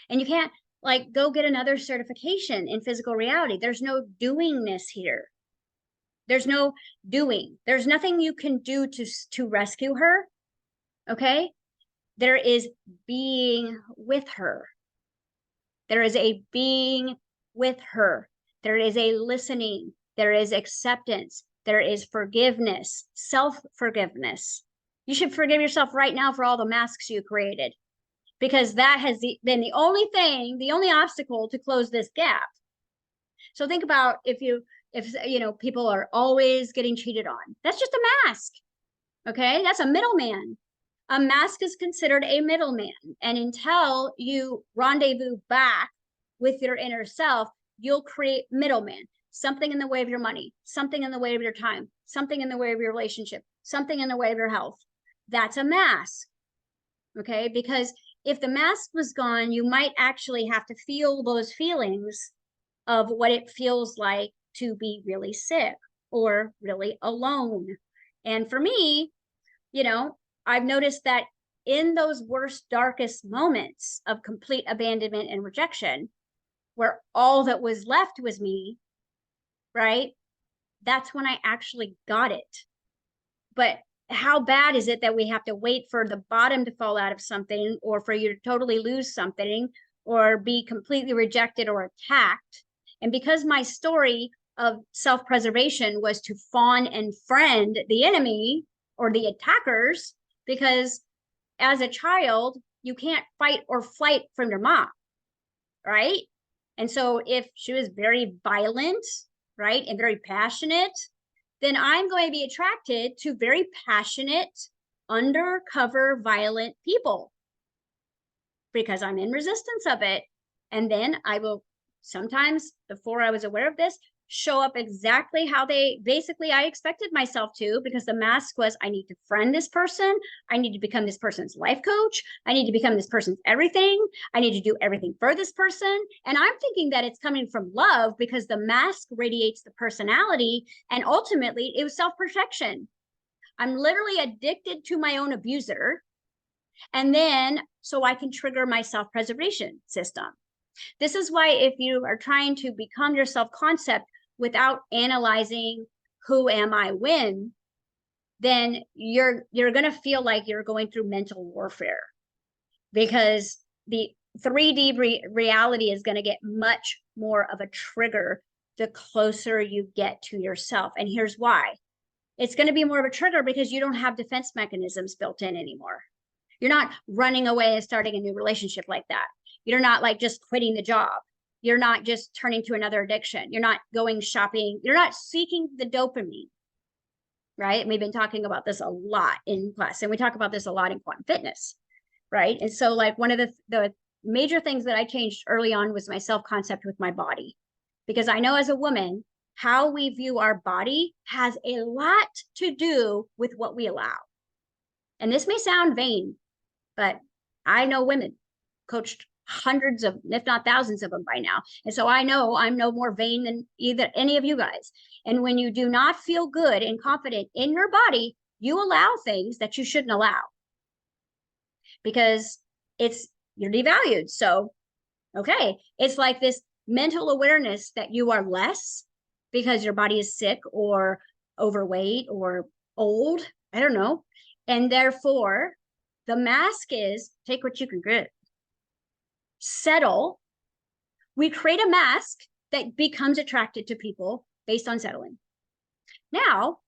And you can't like go get another certification in physical reality. There's no doingness here. There's no doing. There's nothing you can do to rescue her. Okay. There is being with her. There is a being with her. There is a listening. There is acceptance. There is forgiveness, self-forgiveness. You should forgive yourself right now for all the masks you created, because that has been the only thing, the only obstacle to close this gap. So think about if people are always getting cheated on. That's just a mask. Okay, that's a middleman. A mask is considered a middleman. And until you rendezvous back with your inner self, you'll create middlemen. Something in the way of your money, something in the way of your time, something in the way of your relationship, something in the way of your health. That's a mask. Okay, because if the mask was gone, you might actually have to feel those feelings of what it feels like to be really sick or really alone. And for me, I've noticed that in those worst, darkest moments of complete abandonment and rejection, where all that was left was me, right? That's when I actually got it. But how bad is it that we have to wait for the bottom to fall out of something, or for you to totally lose something, or be completely rejected or attacked? And because my story of self-preservation was to fawn and friend the enemy or the attackers, because as a child, you can't fight or flight from your mom, right? And so if she was very violent, right, and very passionate, then I'm going to be attracted to very passionate, undercover, violent people because I'm in resistance of it. And then I will sometimes, before I was aware of this, show up exactly how I expected myself to, because the mask was, I need to friend this person. I need to become this person's life coach. I need to become this person's everything. I need to do everything for this person. And I'm thinking that it's coming from love, because the mask radiates the personality. And ultimately it was self-protection. I'm literally addicted to my own abuser. And then so I can trigger my self-preservation system. This is why if you are trying to become your self-concept without analyzing who am I when, then you're going to feel like you're going through mental warfare, because the 3D reality is going to get much more of a trigger the closer you get to yourself. And here's why. It's going to be more of a trigger because you don't have defense mechanisms built in anymore. You're not running away and starting a new relationship like that. You're not like just quitting the job. You're not just turning to another addiction. You're not going shopping. You're not seeking the dopamine, right? We've been talking about this a lot in class, and we talk about this a lot in quantum fitness, right? And so like one of the major things that I changed early on was my self-concept with my body, because I know as a woman, how we view our body has a lot to do with what we allow. And this may sound vain, but I know women, coached hundreds of, if not thousands of them by now. And so I know I'm no more vain than either any of you guys. And when you do not feel good and confident in your body, you allow things that you shouldn't allow, because you're devalued. So, okay, it's like this mental awareness that you are less because your body is sick or overweight or old, I don't know. And therefore, the mask is take what you can get. Settle. We create a mask that becomes attracted to people based on settling. Now,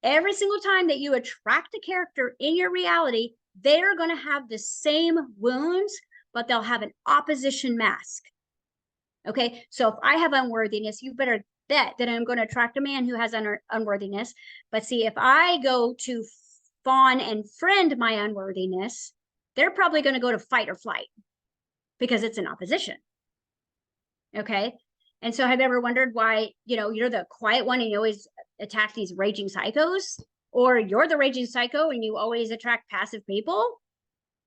every single time that you attract a character in your reality, they're going to have the same wounds, but they'll have an opposition mask. Okay, so if I have unworthiness, you better bet that I'm going to attract a man who has unworthiness. But see, if I go to fawn and friend my unworthiness, they're probably going to go to fight or flight, because it's in opposition. Okay. And so have you ever wondered why, you're the quiet one and you always attack these raging psychos, or you're the raging psycho and you always attract passive people?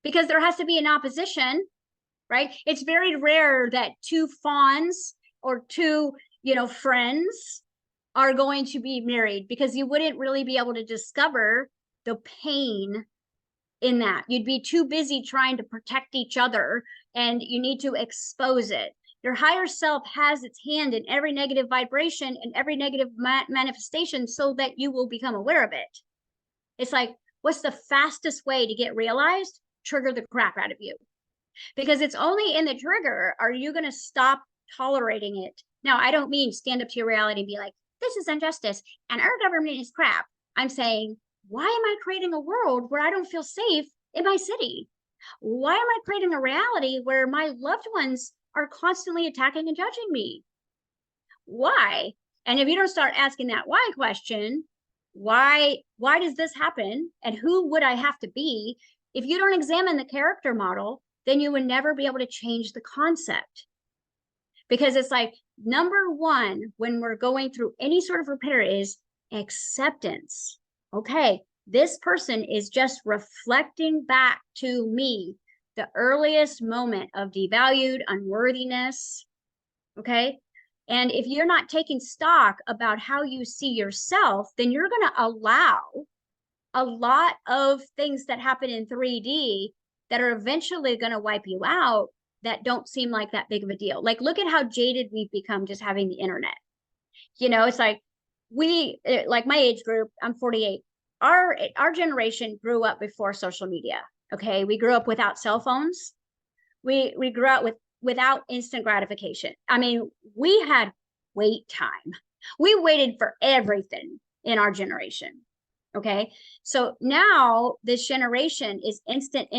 Because there has to be an opposition, right? It's very rare that two fawns or two, friends are going to be married, because you wouldn't really be able to discover the pain in that. You'd be too busy trying to protect each other, and you need to expose it. Your higher self has its hand in every negative vibration and every negative manifestation so that you will become aware of it. It's like, what's the fastest way to get realized? Trigger the crap out of you. Because it's only in the trigger are you going to stop tolerating it. Now, I don't mean stand up to your reality and be like, this is injustice and our government is crap. I'm saying, why am I creating a world where I don't feel safe in my city? Why am I creating a reality where my loved ones are constantly attacking and judging me? Why? And if you don't start asking that why question, why does this happen? And who would I have to be? If you don't examine the character model, then you would never be able to change the concept. Because it's like, number one, when we're going through any sort of repair, is acceptance. Okay, this person is just reflecting back to me the earliest moment of devalued unworthiness. Okay. And if you're not taking stock about how you see yourself, then you're going to allow a lot of things that happen in 3D that are eventually going to wipe you out, that don't seem like that big of a deal. Like, look at how jaded we've become just having the internet. It's like, like my age group, I'm 48. Our generation grew up before social media. Okay. We grew up without cell phones. We grew up without instant gratification. I mean, we had wait time. We waited for everything in our generation. Okay. So now this generation is instant.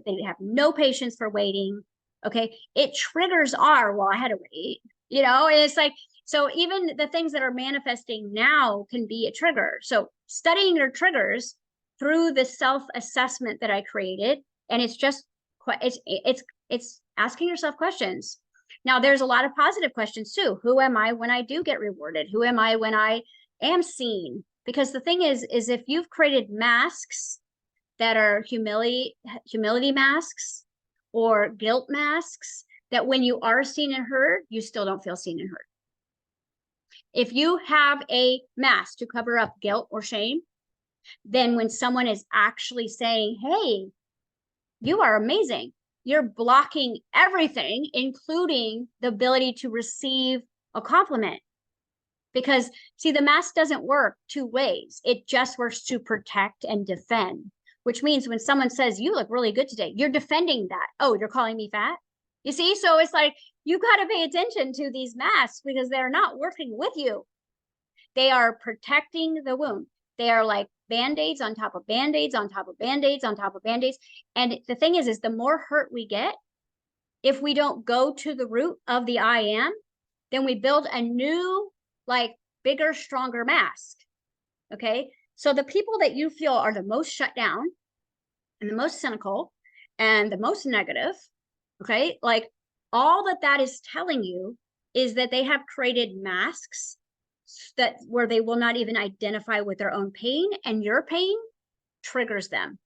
They have no patience for waiting. Okay. It triggers well, I had to wait, and it's like, so even the things that are manifesting now can be a trigger. So studying your triggers through the self-assessment that I created, and it's just, it's asking yourself questions. Now, there's a lot of positive questions too. Who am I when I do get rewarded? Who am I when I am seen? Because the thing is if you've created masks that are humility masks or guilt masks, that when you are seen and heard, you still don't feel seen and heard. If you have a mask to cover up guilt or shame, then when someone is actually saying, hey, you are amazing, you're blocking everything, including the ability to receive a compliment. Because, see, the mask doesn't work two ways. It just works to protect and defend, which means when someone says, you look really good today, you're defending that. Oh, you're calling me fat? You see? So it's like, you got to pay attention to these masks, because they're not working with you. They are protecting the wound. They are like Band-Aids on top of Band-Aids on top of Band-Aids on top of Band-Aids. And the thing is the more hurt we get, if we don't go to the root of the I am, then we build a new, like, bigger, stronger mask. Okay. So the people that you feel are the most shut down and the most cynical and the most negative, okay, like, all that is telling you is that they have created masks where they will not even identify with their own pain, and your pain triggers them.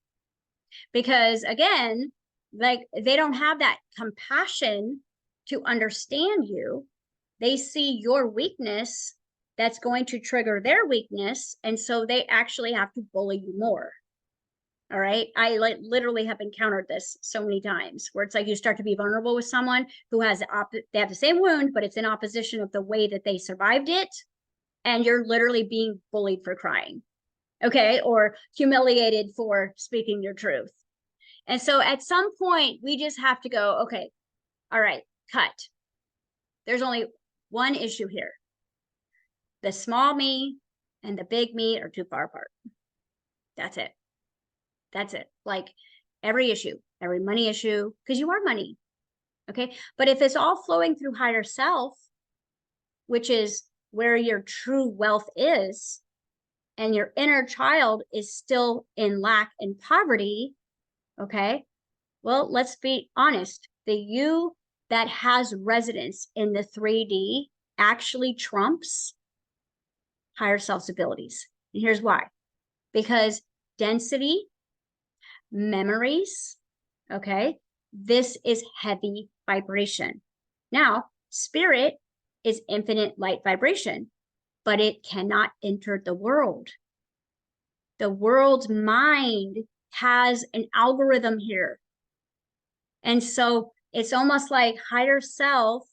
Because again, like, they don't have that compassion to understand you. They see your weakness that's going to trigger their weakness, and so they actually have to bully you more. All right. I literally have encountered this so many times, where it's like you start to be vulnerable with someone who has they have the same wound, but it's in opposition of the way that they survived it. And you're literally being bullied for crying. Okay. Or humiliated for speaking your truth. And so at some point we just have to go, okay, all right, cut. There's only one issue here. The small me and the big me are too far apart. That's it. That's it. Like, every issue, every money issue, because you are money. Okay. But if it's all flowing through higher self, which is where your true wealth is, and your inner child is still in lack and poverty, okay, well, let's be honest. The you that has residence in the 3D actually trumps higher self's abilities. And here's why. Because density, memories, okay, this is heavy vibration. Now, spirit is infinite light vibration, but it cannot enter the world. The world's mind has an algorithm here. And so it's almost like higher self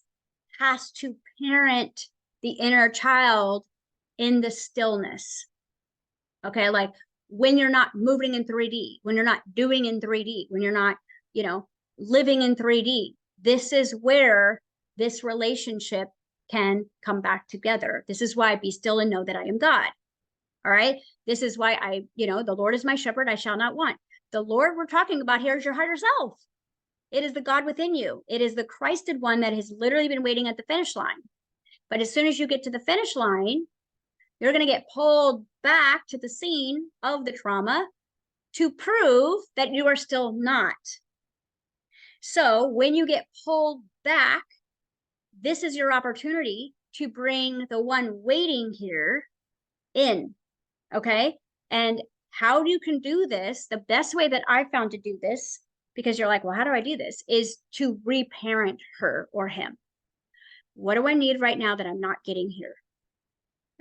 has to parent the inner child in the stillness. Okay, like when you're not moving in 3D, when you're not doing in 3D, when you're not, living in 3D, this is where this relationship can come back together. This is why be still and know that I am God. All right. This is why the Lord is my shepherd, I shall not want. The Lord we're talking about here is your higher self. It is the God within you. It is the Christed one that has literally been waiting at the finish line. But as soon as you get to the finish line, you're going to get pulled back to the scene of the trauma to prove that you are still not. So when you get pulled back, this is your opportunity to bring the one waiting here in. Okay. And how you can do this, the best way that I found to do this, because you're like, well, how do I do this? Is to reparent her or him. What do I need right now that I'm not getting here?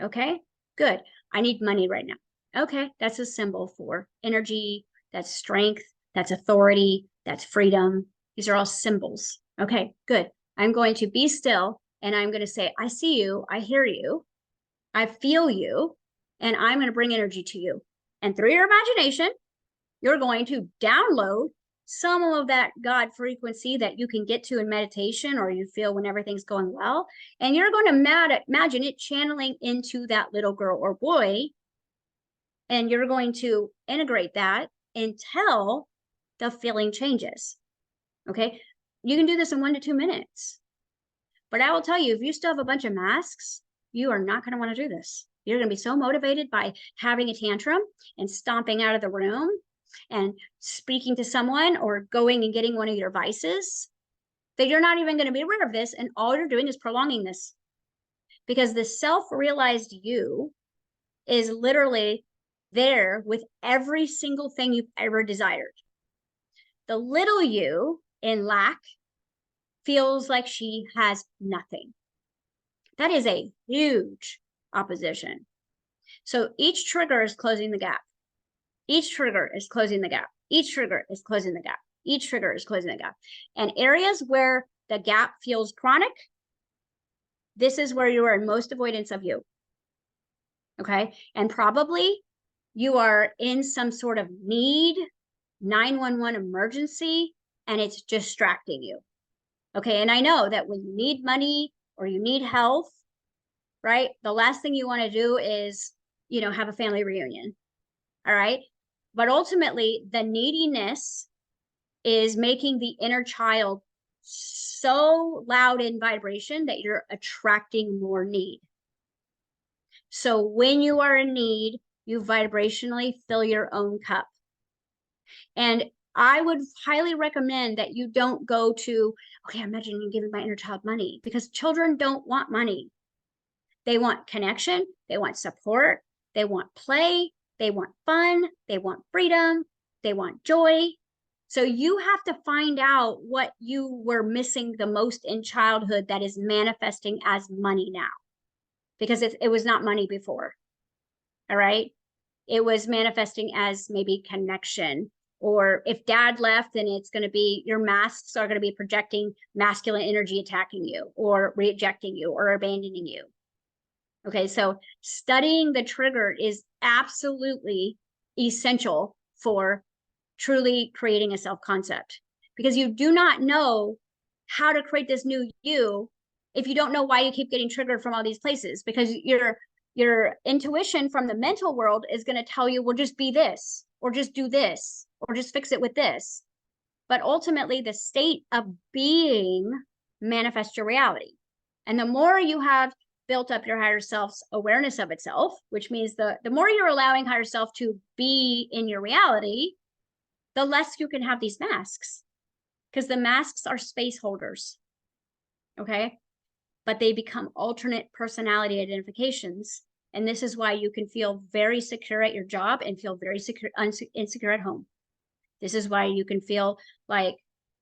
Okay, good. I need money right now. Okay, that's a symbol for energy, that's strength, that's authority, that's freedom. These are all symbols. Okay, good. I'm going to be still and I'm going to say, I see you, I hear you, I feel you, and I'm going to bring energy to you. And through your imagination, you're going to download some of that God frequency that you can get to in meditation or you feel when everything's going well. And you're going to imagine it channeling into that little girl or boy. And you're going to integrate that until the feeling changes. Okay. You can do this in 1 to 2 minutes. But I will tell you, if you still have a bunch of masks, you are not going to want to do this. You're going to be so motivated by having a tantrum and stomping out of the room and speaking to someone or going and getting one of your vices that you're not even going to be aware of this. And all you're doing is prolonging this, because the self-realized you is literally there with every single thing you've ever desired. The little you in lack feels like she has nothing. That is a huge opposition. So each trigger is closing the gap. Each trigger is closing the gap. Each trigger is closing the gap. Each trigger is closing the gap. And areas where the gap feels chronic, this is where you are in most avoidance of you. Okay. And probably you are in some sort of need, 911 emergency, and it's distracting you. Okay. And I know that when you need money or you need health, right, the last thing you want to do is, have a family reunion. All right. But ultimately, the neediness is making the inner child so loud in vibration that you're attracting more need. So when you are in need, you vibrationally fill your own cup. And I would highly recommend that you don't go to, okay, imagine you giving my inner child money, because children don't want money. They want connection. They want support. They want play. They want fun. They want freedom. They want joy. So you have to find out what you were missing the most in childhood that is manifesting as money now, because it was not money before. All right. It was manifesting as maybe connection, or if dad left, then it's going to be your masks are going to be projecting masculine energy attacking you or rejecting you or abandoning you. Okay, so studying the trigger is absolutely essential for truly creating a self-concept, because you do not know how to create this new you if you don't know why you keep getting triggered from all these places, because your intuition from the mental world is going to tell you, well, just be this, or just do this, or just fix it with this. But ultimately, the state of being manifests your reality. And the more you have built up your higher self's awareness of itself, which means the more you're allowing higher self to be in your reality, the less you can have these masks, because the masks are space holders. Okay. But they become alternate personality identifications. And this is why you can feel very secure at your job and feel very insecure at home. This is why you can feel like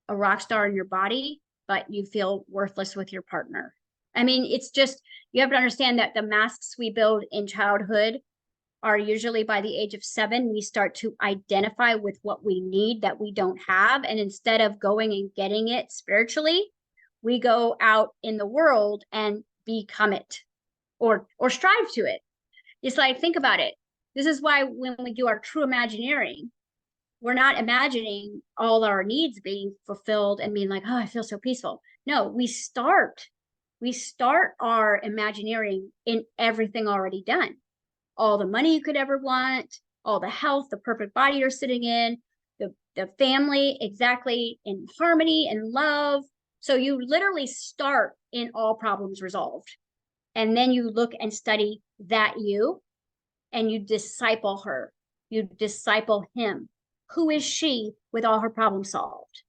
a rock star in your body but you feel worthless with your partner. I mean, it's just, you have to understand that the masks we build in childhood are usually by the age of 7, we start to identify with what we need that we don't have. And instead of going and getting it spiritually, we go out in the world and become it or strive to it. It's like, think about it. This is why when we do our true Imagineering, we're not imagining all our needs being fulfilled and being like, oh, I feel so peaceful. No, we start our Imagineering in everything already done. All the money you could ever want, all the health, the perfect body you're sitting in, the family exactly in harmony and love. So you literally start in all problems resolved. And then you look and study that you, and you disciple her. You disciple him. Who is she with all her problems solved?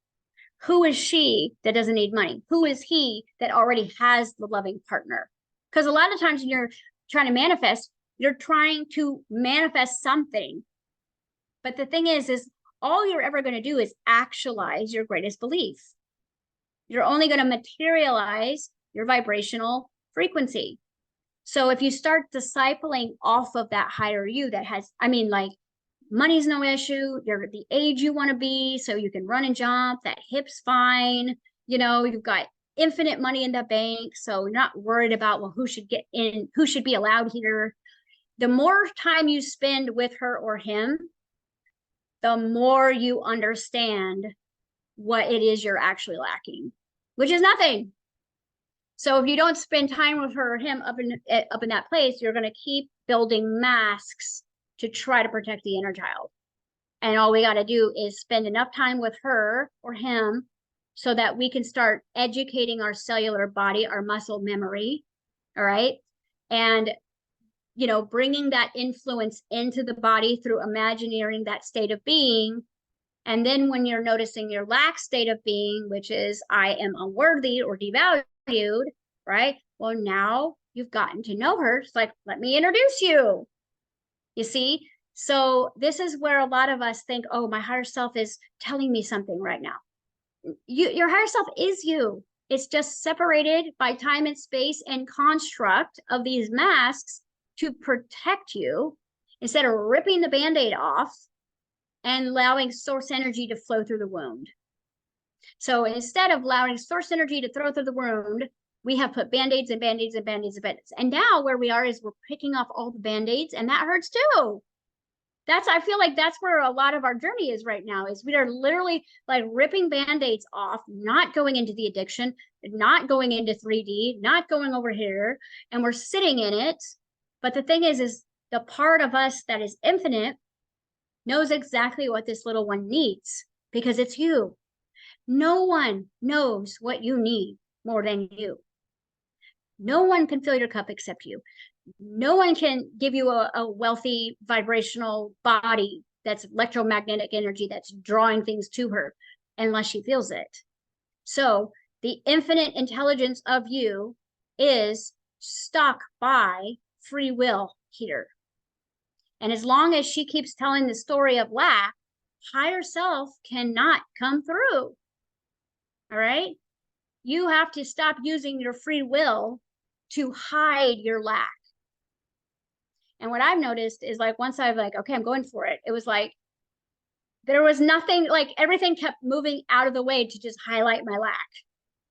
Who is she that doesn't need money? Who is he that already has the loving partner? Because a lot of times when you're trying to manifest, you're trying to manifest something. But the thing is all you're ever going to do is actualize your greatest belief. You're only going to materialize your vibrational frequency. So if you start discipling off of that higher you that has, I mean, like, money's no issue, you're the age you want to be, so you can run and jump, that hip's fine, you know, you've got infinite money in the bank, so you're not worried about, well, who should get in, who should be allowed here. The more time you spend with her or him, the more you understand what it is you're actually lacking, which is nothing. So if you don't spend time with her or him up in that place, you're going to keep building masks to try to protect the inner child. And all we got to do is spend enough time with her or him so that we can start educating our cellular body, our muscle memory. All right. And, you know, bringing that influence into the body through Imagineering that state of being. And then when you're noticing your lack state of being, which is I am unworthy or devalued, right? Well, now you've gotten to know her. It's like, let me introduce you. You see? So this is where a lot of us think, oh, my higher self is telling me something right now. Your higher self is you. It's just separated by time and space and construct of these masks to protect you instead of ripping the Band-Aid off and allowing source energy to flow through the wound. So instead of allowing source energy to throw through the wound, we have put Band-Aids and Band-Aids and Band-Aids and Band-Aids. And now where we are is we're picking off all the Band-Aids, and that hurts too. I feel like that's where a lot of our journey is right now, is we are literally like ripping Band-Aids off, not going into the addiction, not going into 3D, not going over here, and we're sitting in it. But the thing is the part of us that is infinite knows exactly what this little one needs because it's you. No one knows what you need more than you. No one can fill your cup except you. No one can give you a wealthy vibrational body that's electromagnetic energy that's drawing things to her unless she feels it. So the infinite intelligence of you is stuck by free will here. And as long as she keeps telling the story of lack, higher self cannot come through. All right? You have to stop using your free will to hide your lack. And what I've noticed is like, once I've like, okay, I'm going for it. It was like, there was nothing, like everything kept moving out of the way to just highlight my lack.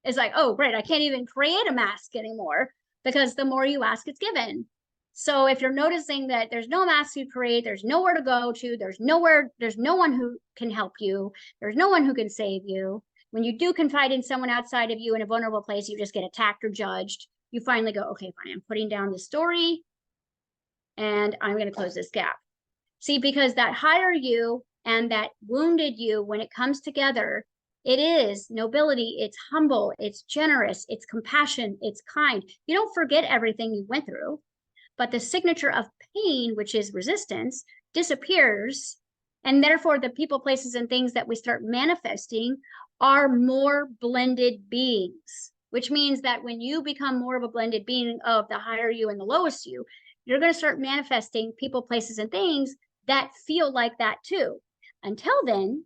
It's like, oh, great. I can't even create a mask anymore because the more you ask, it's given. So if you're noticing that there's no mask you create, there's nowhere to go to, there's no one who can help you. There's no one who can save you. When you do confide in someone outside of you in a vulnerable place, you just get attacked or judged. You finally go, okay, fine, I'm putting down the story and I'm going to close this gap. See, because that higher you and that wounded you, when it comes together, it is nobility, it's humble, it's generous, it's compassion, it's kind. You don't forget everything you went through, but the signature of pain, which is resistance, disappears. And therefore, the people, places, and things that we start manifesting are more blended beings, which means that when you become more of a blended being of the higher you and the lowest you, you're going to start manifesting people, places, and things that feel like that too. Until then,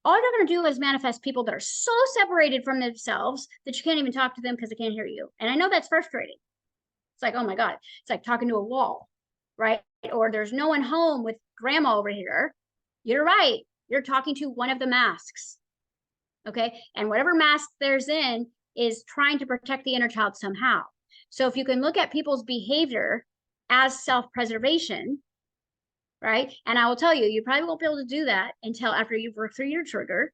all you're going to do is manifest people that are so separated from themselves that you can't even talk to them because they can't hear you. And I know that's frustrating. It's like, oh my God, it's like talking to a wall, right? Or there's no one home with grandma over here. You're right. You're talking to one of the masks. Okay. And whatever mask there's in is trying to protect the inner child somehow. So if you can look at people's behavior as self-preservation, right? And I will tell you, you probably won't be able to do that until after you've worked through your trigger.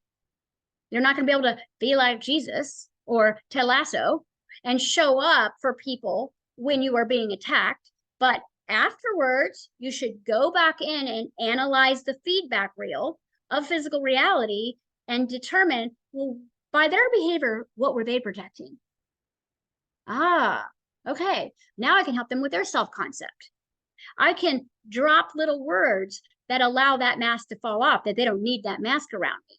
You're not going to be able to be like Jesus or Ted Lasso and show up for people when you are being attacked. But afterwards, you should go back in and analyze the feedback reel of physical reality and determine, well, by their behavior, what were they protecting? Ah, okay. Now I can help them with their self-concept. I can drop little words that allow that mask to fall off, that they don't need that mask around me.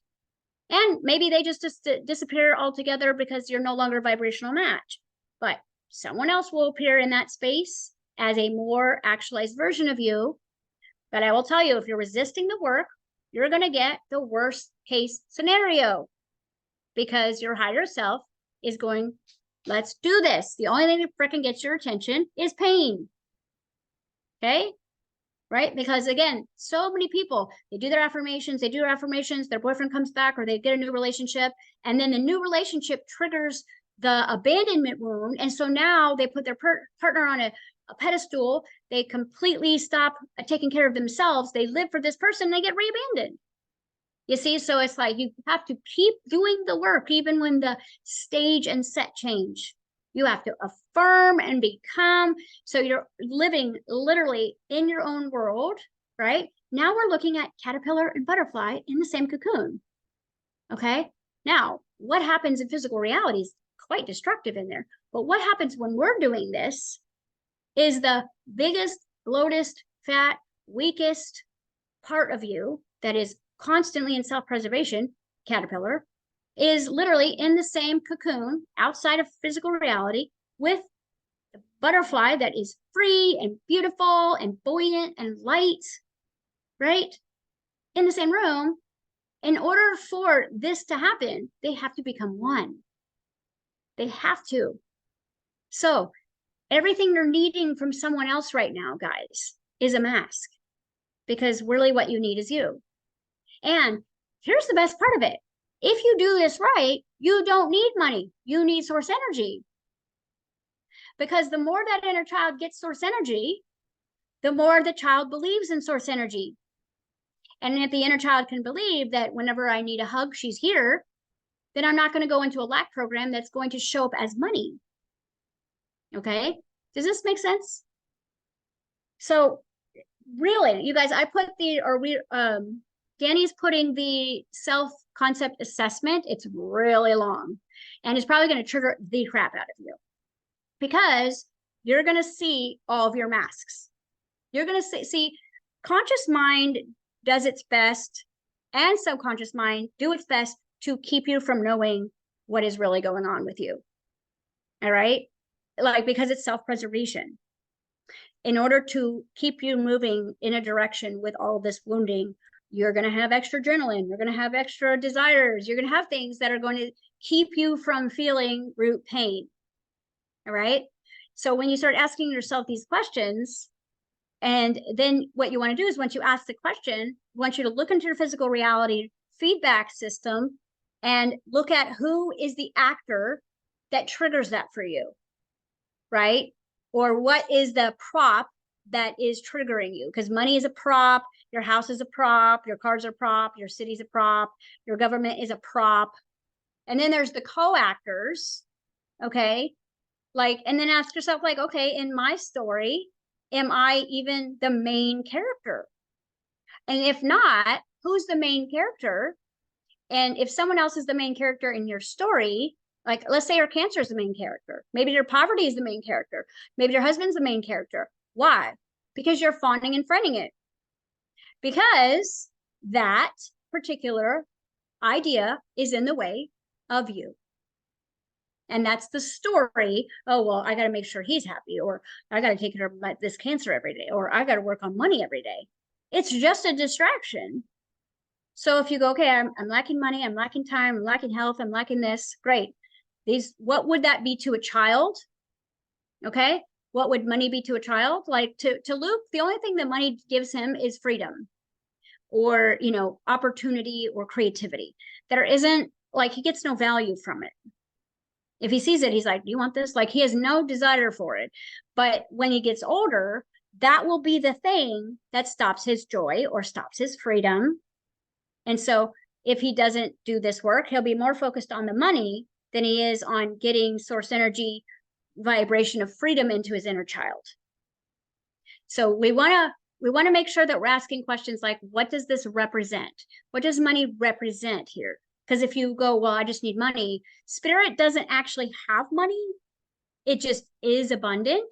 And maybe they just disappear altogether because you're no longer a vibrational match. But someone else will appear in that space as a more actualized version of you. But I will tell you, if you're resisting the work, you're going to get the worst case scenario because your higher self is going, let's do this. The only thing that freaking gets your attention is pain. Okay? Right? Because again, so many people, they do their affirmations, their boyfriend comes back or they get a new relationship, and then the new relationship triggers the abandonment wound. And so now they put their partner on a pedestal. They completely stop taking care of themselves. They live for this person, they get reabandoned. You see, so it's like you have to keep doing the work, even when the stage and set change. You have to affirm and become. So you're living literally in your own world, right? Now we're looking at caterpillar and butterfly in the same cocoon. Okay. Now, what happens in physical reality is quite destructive in there. But what happens when we're doing this is the biggest, bloatest, fat, weakest part of you that is constantly in self-preservation, caterpillar, is literally in the same cocoon outside of physical reality with the butterfly that is free and beautiful and buoyant and light, right? In the same room. In order for this to happen, they have to become one. They have to. So everything you're needing from someone else right now, guys, is a mask, because really what you need is you. And here's the best part of it. If you do this right, you don't need money. You need source energy. Because the more that inner child gets source energy, the more the child believes in source energy. And if the inner child can believe that whenever I need a hug, she's here, then I'm not going to go into a lack program that's going to show up as money. Okay? Does this make sense? So really, you guys, I put Danny's putting the self-concept assessment. It's really long, and it's probably going to trigger the crap out of you because you're going to see all of your masks. You're going to see conscious mind does its best, and subconscious mind do its best to keep you from knowing what is really going on with you. All right? Like, because it's self-preservation. In order to keep you moving in a direction with all this wounding, you're going to have extra adrenaline. You're going to have extra desires. You're going to have things that are going to keep you from feeling root pain. All right. So when you start asking yourself these questions, and then what you want to do is once you ask the question, I want you to look into your physical reality feedback system and look at who is the actor that triggers that for you. Right. Or what is the prop that is triggering you? Because money is a prop, your house is a prop, your cars are a prop, your city's a prop, your government is a prop. And then there's the co-actors, okay? Like, and then ask yourself, like, okay, in my story, am I even the main character? And if not, who's the main character? And if someone else is the main character in your story, like, let's say your cancer is the main character. Maybe your poverty is the main character. Maybe your husband's the main character. Why? Because you're fawning and fronting it. Because that particular idea is in the way of you. And that's the story. Oh, well, I got to make sure he's happy, or I got to take care of this cancer every day, or I got to work on money every day. It's just a distraction So if you go, okay, I'm lacking money, I'm lacking time, I'm lacking health, I'm lacking this, great. What would that be to a child? Okay. What would money be to a child? Like to Luke, the only thing that money gives him is freedom or, opportunity or creativity. There isn't, like, he gets no value from it. If he sees it, he's like, do you want this? Like, he has no desire for it. But when he gets older, that will be the thing that stops his joy or stops his freedom. And so if he doesn't do this work, he'll be more focused on the money than he is on getting source energy, vibration of freedom into his inner child. So we want to make sure that we're asking questions like, what does this represent? What does money represent here? Because if you go, well, I just need money, spirit doesn't actually have money. It just is abundant.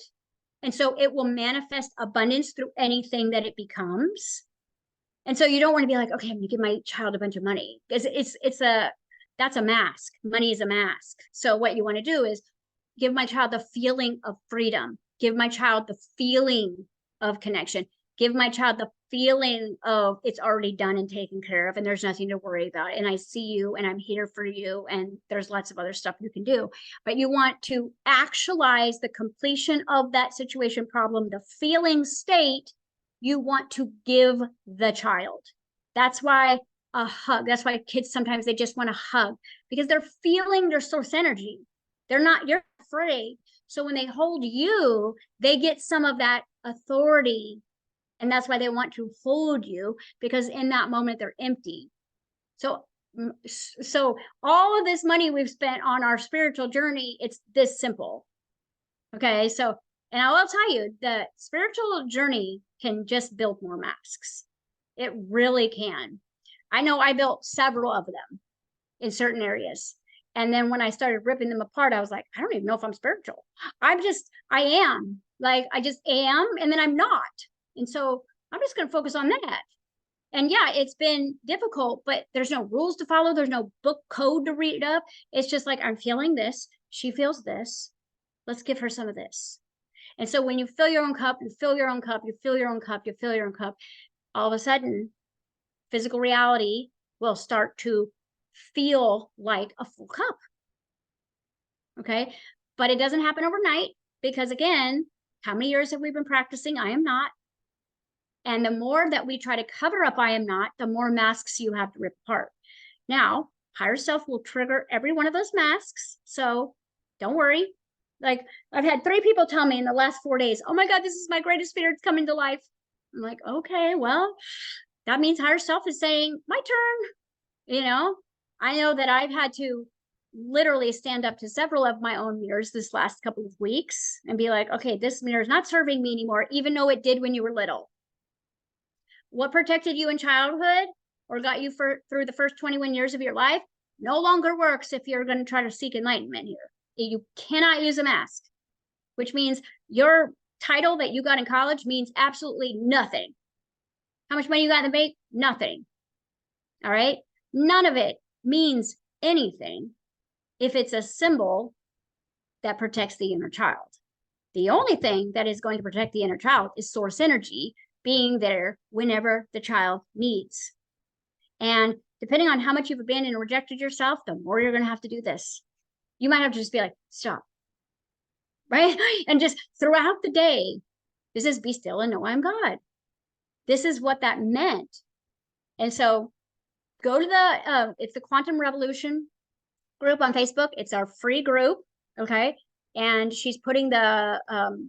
And so it will manifest abundance through anything that it becomes. And so you don't want to be like, okay, I'm going to give my child a bunch of money, because that's a mask. Money is a mask. So what you want to do is give my child the feeling of freedom, give my child the feeling of connection, give my child the feeling of it's already done and taken care of, and there's nothing to worry about. And I see you and I'm here for you. And there's lots of other stuff you can do. But you want to actualize the completion of that situation, problem, the feeling state you want to give the child. That's why a hug, that's why kids sometimes they just want to hug, because they're feeling their source energy. You're afraid. So when they hold you, they get some of that authority. And that's why they want to hold you, because in that moment they're empty. So all of this money we've spent on our spiritual journey, it's this simple. Okay. So, and I will tell you, the spiritual journey can just build more masks. It really can. I know I built several of them in certain areas. And then when I started ripping them apart, I was like, I don't even know if I'm spiritual. I am. Like, I just am, and then I'm not. And so I'm just going to focus on that. And yeah, it's been difficult, but there's no rules to follow. There's no book code to read up. It's just like, I'm feeling this. She feels this. Let's give her some of this. And so when you fill your own cup, you fill your own cup, you fill your own cup, you fill your own cup, all of a sudden, physical reality will start to feel like a full cup. Okay. But it doesn't happen overnight, because again, how many years have we been practicing? I am not. And the more that we try to cover up I am not, the more masks you have to rip apart. Now, higher self will trigger every one of those masks. So don't worry. Like, I've had 3 people tell me in the last 4 days, oh my God, this is my greatest fear. It's coming to life. I'm like, okay, well, that means higher self is saying, my turn. I know that I've had to literally stand up to several of my own mirrors this last couple of weeks and be like, okay, this mirror is not serving me anymore, even though it did when you were little. What protected you in childhood or got you through the first 21 years of your life no longer works if you're going to try to seek enlightenment here. You cannot use a mask, which means your title that you got in college means absolutely nothing. How much money you got in the bank? Nothing. All right. None of it means anything if it's a symbol that protects the inner child. The only thing that is going to protect the inner child is source energy being there whenever the child needs. And depending on how much you've abandoned and rejected yourself, the more you're going to have to do this. You might have to just be like, stop, right? And just throughout the day, this is be still and know I'm God. This is what that meant. And so go to it's the Quantum Revolution group on Facebook. It's our free group. Okay. And she's putting the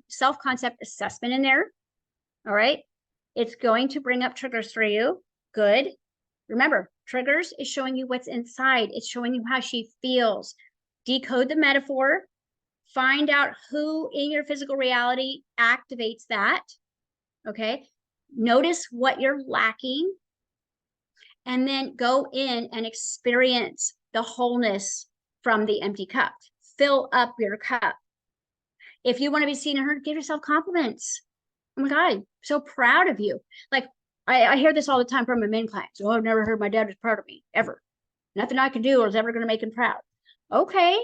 self-concept assessment in there. All right. It's going to bring up triggers for you. Good. Remember, triggers is showing you what's inside. It's showing you how she feels. Decode the metaphor. Find out who in your physical reality activates that. Okay. Notice what you're lacking. And then go in and experience the wholeness from the empty cup. Fill up your cup. If you want to be seen and heard, give yourself compliments. Oh my God, I'm so proud of you. Like, I hear this all the time from my men clients. Oh, I've never heard my dad was proud of me, ever. Nothing I can do is ever going to make him proud. Okay.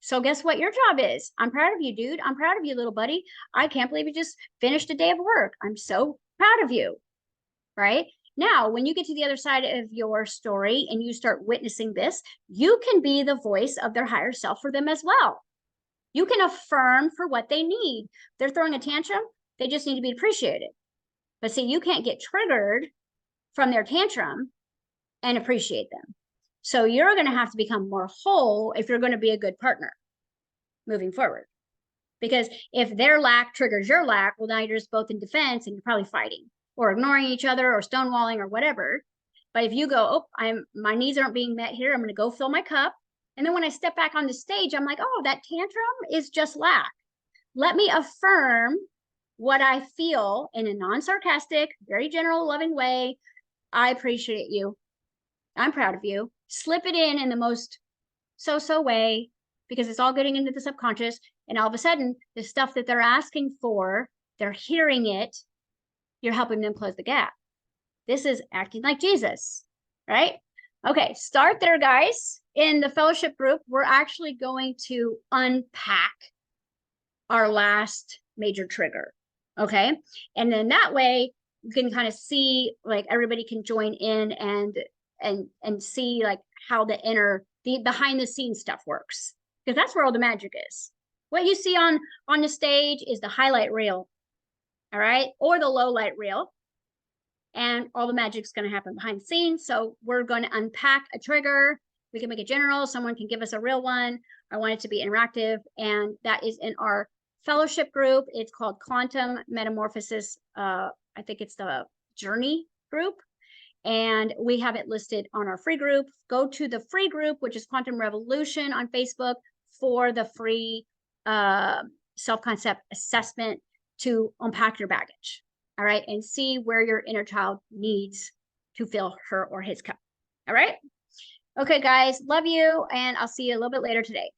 So guess what your job is? I'm proud of you, dude. I'm proud of you, little buddy. I can't believe you just finished a day of work. I'm so proud of you. Right. Now, when you get to the other side of your story and you start witnessing this, you can be the voice of their higher self for them as well. You can affirm for what they need. They're throwing a tantrum, they just need to be appreciated. But see, you can't get triggered from their tantrum and appreciate them. So you're going to have to become more whole if you're going to be a good partner moving forward. Because if their lack triggers your lack, well, now you're just both in defense and you're probably fighting or ignoring each other or stonewalling or whatever. But if you go, oh, my needs aren't being met here, I'm going to go fill my cup. And then when I step back on the stage, I'm like, oh, that tantrum is just lack. Let me affirm what I feel in a non-sarcastic, very general, loving way. I appreciate you. I'm proud of you. Slip it in the most so-so way, because it's all getting into the subconscious. And all of a sudden, the stuff that they're asking for, they're hearing it. You're helping them close the gap. This is acting like Jesus, right? Okay, start there, guys. In the fellowship group, we're actually going to unpack our last major trigger, okay? And then that way, you can kind of see, like, everybody can join in and see, like, how the behind the scenes stuff works, because that's where all the magic is. What you see on the stage is the highlight reel, all right, or the low light reel, and all the magic's going to happen behind the scenes. So we're going to unpack a trigger. We can make it general. Someone can give us a real one. I want it to be interactive, and that is in our fellowship group. It's called Quantum Metamorphosis. I think it's the Journey group. And we have it listed on our free group. Go to the free group, which is Quantum Revolution on Facebook, for the free self-concept assessment to unpack your baggage. All right. And see where your inner child needs to fill her or his cup. All right. Okay, guys. Love you. And I'll see you a little bit later today.